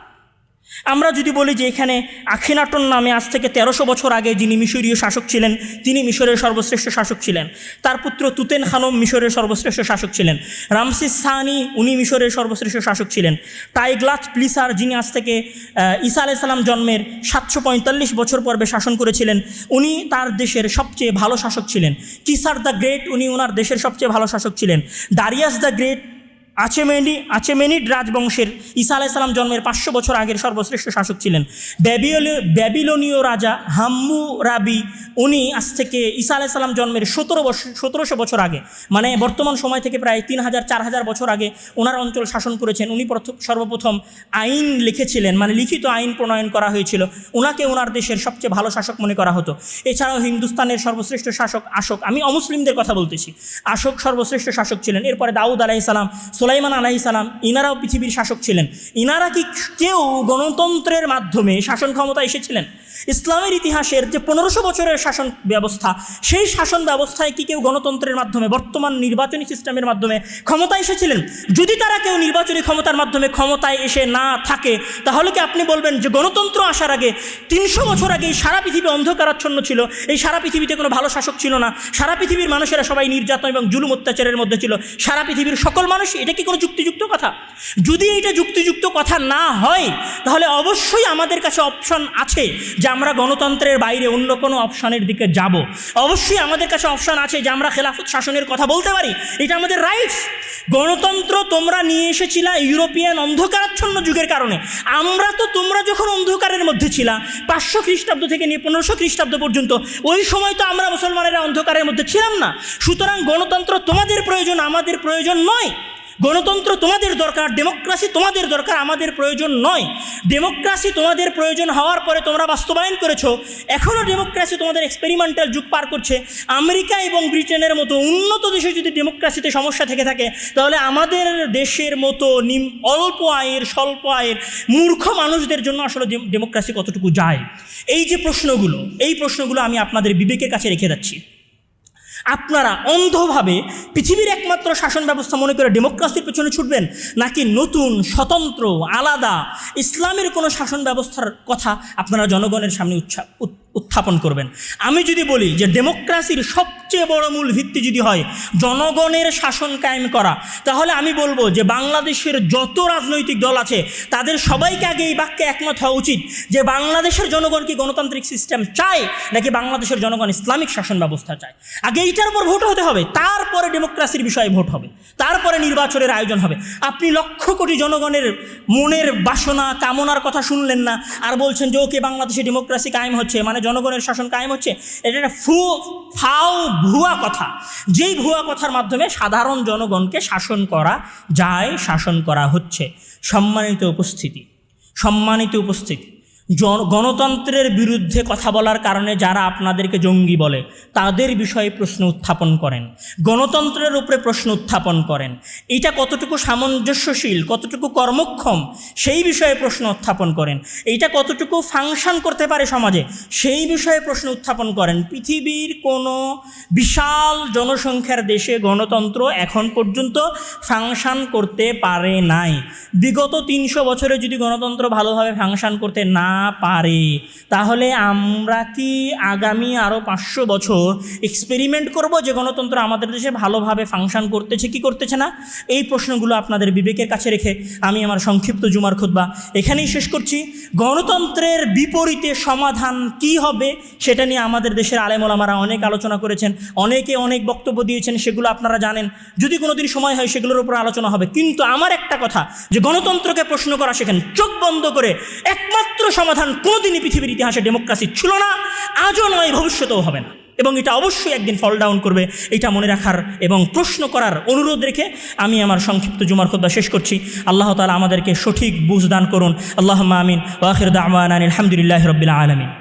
Speaker 1: আমরা যদি বলি যে এখানে আখেনাটন নামে আজ থেকে 1300 বছর আগে যিনি মিশরীয় শাসক ছিলেন, তিনি মিশরের সর্বশ্রেষ্ঠ শাসক ছিলেন, তার পুত্র তুতেনখানম মিশরের সর্বশ্রেষ্ঠ শাসক ছিলেন, রামসিস সানি উনি মিশরের সর্বশ্রেষ্ঠ শাসক ছিলেন, টাইগ্লাথ প্লিসার যিনি আজ থেকে ঈসা আলাইহিস সালাম জন্মের 745 বছর পূর্বে শাসন করেছিলেন, উনি তার দেশের সবচেয়ে ভালো শাসক ছিলেন, কিসার দ্য গ্রেট উনি ওনার দেশের সবচেয়ে ভালো শাসক ছিলেন, দারিয়াস দ্য গ্রেট আচেমেনিড রাজবংশের ঈসা আলাইহিস সালাম জন্মের 500 বছর আগের সর্বশ্রেষ্ঠ শাসক ছিলেন, ব্যাবিলনীয় রাজা হাম্মুরাবি উনি আজ থেকে ঈসা আলাইহিস সালাম জন্মের 1700 বছর আগে, মানে বর্তমান সময় থেকে প্রায় 3000-4000 বছর আগে ওনার অঞ্চল শাসন করেছেন। উনি সর্বপ্রথম আইন লিখেছিলেন, মানে লিখিত আইন প্রণয়ন করা হয়েছিল, ওনাকে ওনার দেশের সবচেয়ে ভালো শাসক মনে করা হতো। এছাড়াও হিন্দুস্তানের সর্বশ্রেষ্ঠ শাসক আশোক, আমি অমুসলিমদের কথা বলতেছি, আশোক সর্বশ্রেষ্ঠ শাসক ছিলেন। এরপরে দাউদ আলাইহিস সালাম, সুলাইমান আলাইহিস সালাম, ইনারাও পৃথিবীর শাসক ছিলেন। ইনারা কি কেউ গণতন্ত্রের মাধ্যমে শাসন ক্ষমতা এসেছিলেন? ইসলামের ইতিহাসের যে 1500 বছরের শাসন ব্যবস্থা, সেই শাসন ব্যবস্থায় কি কেউ গণতন্ত্রের মাধ্যমে, বর্তমান নির্বাচনী সিস্টেমের মাধ্যমে ক্ষমতায় এসেছিলেন? যদি তারা কেউ নির্বাচনী ক্ষমতার মাধ্যমে ক্ষমতায় এসে না থাকে, তাহলে কি আপনি বলবেন যে গণতন্ত্র আসার আগে 300 বছর আগে সারা পৃথিবী অন্ধকারাচ্ছন্ন ছিল, এই সারা পৃথিবীতে কোনো ভালো শাসক ছিল না, সারা পৃথিবীর মানুষেরা সবাই নির্যাতন এবং জুলুম অত্যাচারের মধ্যে ছিল, সারা পৃথিবীর সকল মানুষ? এটা কি কোনো যুক্তিযুক্ত কথা? যদি এটা যুক্তিযুক্ত কথা না হয়, তাহলে অবশ্যই আমাদের কাছে অপশন আছে যে আমরা গণতন্ত্রের বাইরে অন্য কোনো অপশনের দিকে যাব। অবশ্যই আমাদের কাছে অপশন আছে যে আমরা খেলাফত শাসনের কথা বলতে পারি, এটা আমাদের রাইটস। গণতন্ত্র তোমরা নিয়ে এসেছিলা ইউরোপিয়ান অন্ধকারাচ্ছন্ন যুগের কারণে। আমরা তো তোমরা যখন অন্ধকারের মধ্যে ছিলা 500 খ্রিস্টাব্দ থেকে নিয়ে 1500 খ্রিস্টাব্দ পর্যন্ত, ওই সময় তো আমরা মুসলমানেরা অন্ধকারের মধ্যে ছিলাম না। সুতরাং গণতন্ত্র তোমাদের প্রয়োজন, আমাদের প্রয়োজন নয়। গণতন্ত্র তোমাদের দরকার, ডেমোক্রেসি তোমাদের দরকার, আমাদের প্রয়োজন নয়। ডেমোক্রেসি তোমাদের প্রয়োজন হওয়ার পরে তোমরা বাস্তবায়ন করেছো, এখনও ডেমোক্রেসি তোমাদের এক্সপেরিমেন্টাল যুগ পার করছে। আমেরিকা এবং ব্রিটেনের মতো উন্নত দেশে যদি ডেমোক্রেসিতে সমস্যা থেকে থাকে, তাহলে আমাদের দেশের মতো অল্প আয়ের, স্বল্প আয়ের মূর্খ মানুষদের জন্য আসলে ডেমোক্রেসি কতটুকু যায়? এই যে প্রশ্নগুলো, এই প্রশ্নগুলো আমি আপনাদের বিবেকের কাছে রেখে যাচ্ছি। আপনারা অন্ধভাবে পৃথিবীর একমাত্র শাসন ব্যবস্থা মনে করে ডেমোক্রেসির পেছনে ছুটবেন, নাকি নতুন স্বতন্ত্র আলাদা ইসলামের কোনো শাসন ব্যবস্থার কথা আপনারা জনগণের সামনে উত্থাপন করবেন। আমি যদি বলি যে ডেমোক্রেসির সবচেয়ে বড় মূল ভিত্তি যদি হয় জনগণের শাসন কায়েম করা, তাহলে আমি বলবো যে বাংলাদেশের যত রাজনৈতিক দল আছে তাদের সবাইকে আগে এই বাক্যে একমত হওয়া উচিত যে বাংলাদেশের জনগণ কি গণতান্ত্রিক সিস্টেম চায় নাকি বাংলাদেশের জনগণ ইসলামিক শাসন ব্যবস্থা চায়। আগে এইটার উপর ভোট হতে হবে, তারপরে ডেমোক্রেসির বিষয়ে ভোট হবে, তারপরে নির্বাচনের আয়োজন হবে। আপনি লক্ষ কোটি জনগণের মনের বাসনা কামনার কথা শুনলেন না, আর বলছেন যে ওকে বাংলাদেশে ডেমোক্রেসি কায়েম হচ্ছে, মানে জনগণের শাসন কায়েম হচ্ছে। এটা একটা ভুয়া কথা, যেই ভুয়া কথার মাধ্যমে সাধারণ জনগণকে শাসন করা যায়, শাসন করা হচ্ছে। সম্মানিত উপস্থিতি, গণতন্ত্রের বিরুদ্ধে কথা বলার কারণে যারা আপনাদেরকে জঙ্গি বলে তাদের বিষয়ে প্রশ্ন উত্থাপন করেন, গণতন্ত্রের উপরে প্রশ্ন উত্থাপন করেন, এটা কতটুকু সামঞ্জস্যশীল, কতটুকু কর্মক্ষম সেই বিষয়ে প্রশ্ন উত্থাপন করেন, এইটা কতটুকু ফাংশন করতে পারে সমাজে সেই বিষয়ে প্রশ্ন উত্থাপন করেন। পৃথিবীর কোনো বিশাল জনসংখ্যার দেশে গণতন্ত্র এখন পর্যন্ত ফাংশন করতে পারে নাই। বিগত 300 বছরে যদি গণতন্ত্র ভালোভাবে ফাংশন করতে না পারে, তাহলে আমরা কি আগামী আরও 500 বছর এক্সপেরিমেন্ট করব যে গণতন্ত্র আমাদের দেশে ভালোভাবে ফাংশন করতেছে কি করতেছে না? এই প্রশ্নগুলো আপনাদের বিবেকের কাছে রেখে আমি আমার সংক্ষিপ্ত জুমার খুতবা এখানেই শেষ করছি। গণতন্ত্রের বিপরীতে সমাধান কি হবে সেটা নিয়ে আমাদের দেশের আলেম ওলামারা অনেক আলোচনা করেছেন, অনেকে অনেক বক্তব্য দিয়েছেন, সেগুলো আপনারা জানেন। যদি কোনোদিন সময় হয় সেগুলোর উপর আলোচনা হবে। কিন্তু আমার একটা কথা, যে গণতন্ত্রকে প্রশ্ন করা শেখেন, চোখ বন্ধ করে। একমাত্র সমাধান কোনোদিনই পৃথিবীর ইতিহাসে ডেমোক্রেসি ছিল না, আজও নয়, ভবিষ্যতেও হবে না, এবং এটা অবশ্যই একদিন ফল ডাউন করবে। এটা মনে রাখার এবং প্রশ্ন করার অনুরোধ রেখে আমি আমার সংক্ষিপ্ত জুমার খুতবা শেষ করছি। আল্লাহ তাআলা আমাদেরকে সঠিক বুঝ দান করুন। আল্লাহুম্মা আমিন ওয়া আখিরু দাওয়ানা আলহামদুলিল্লাহি রাব্বিল আলামিন।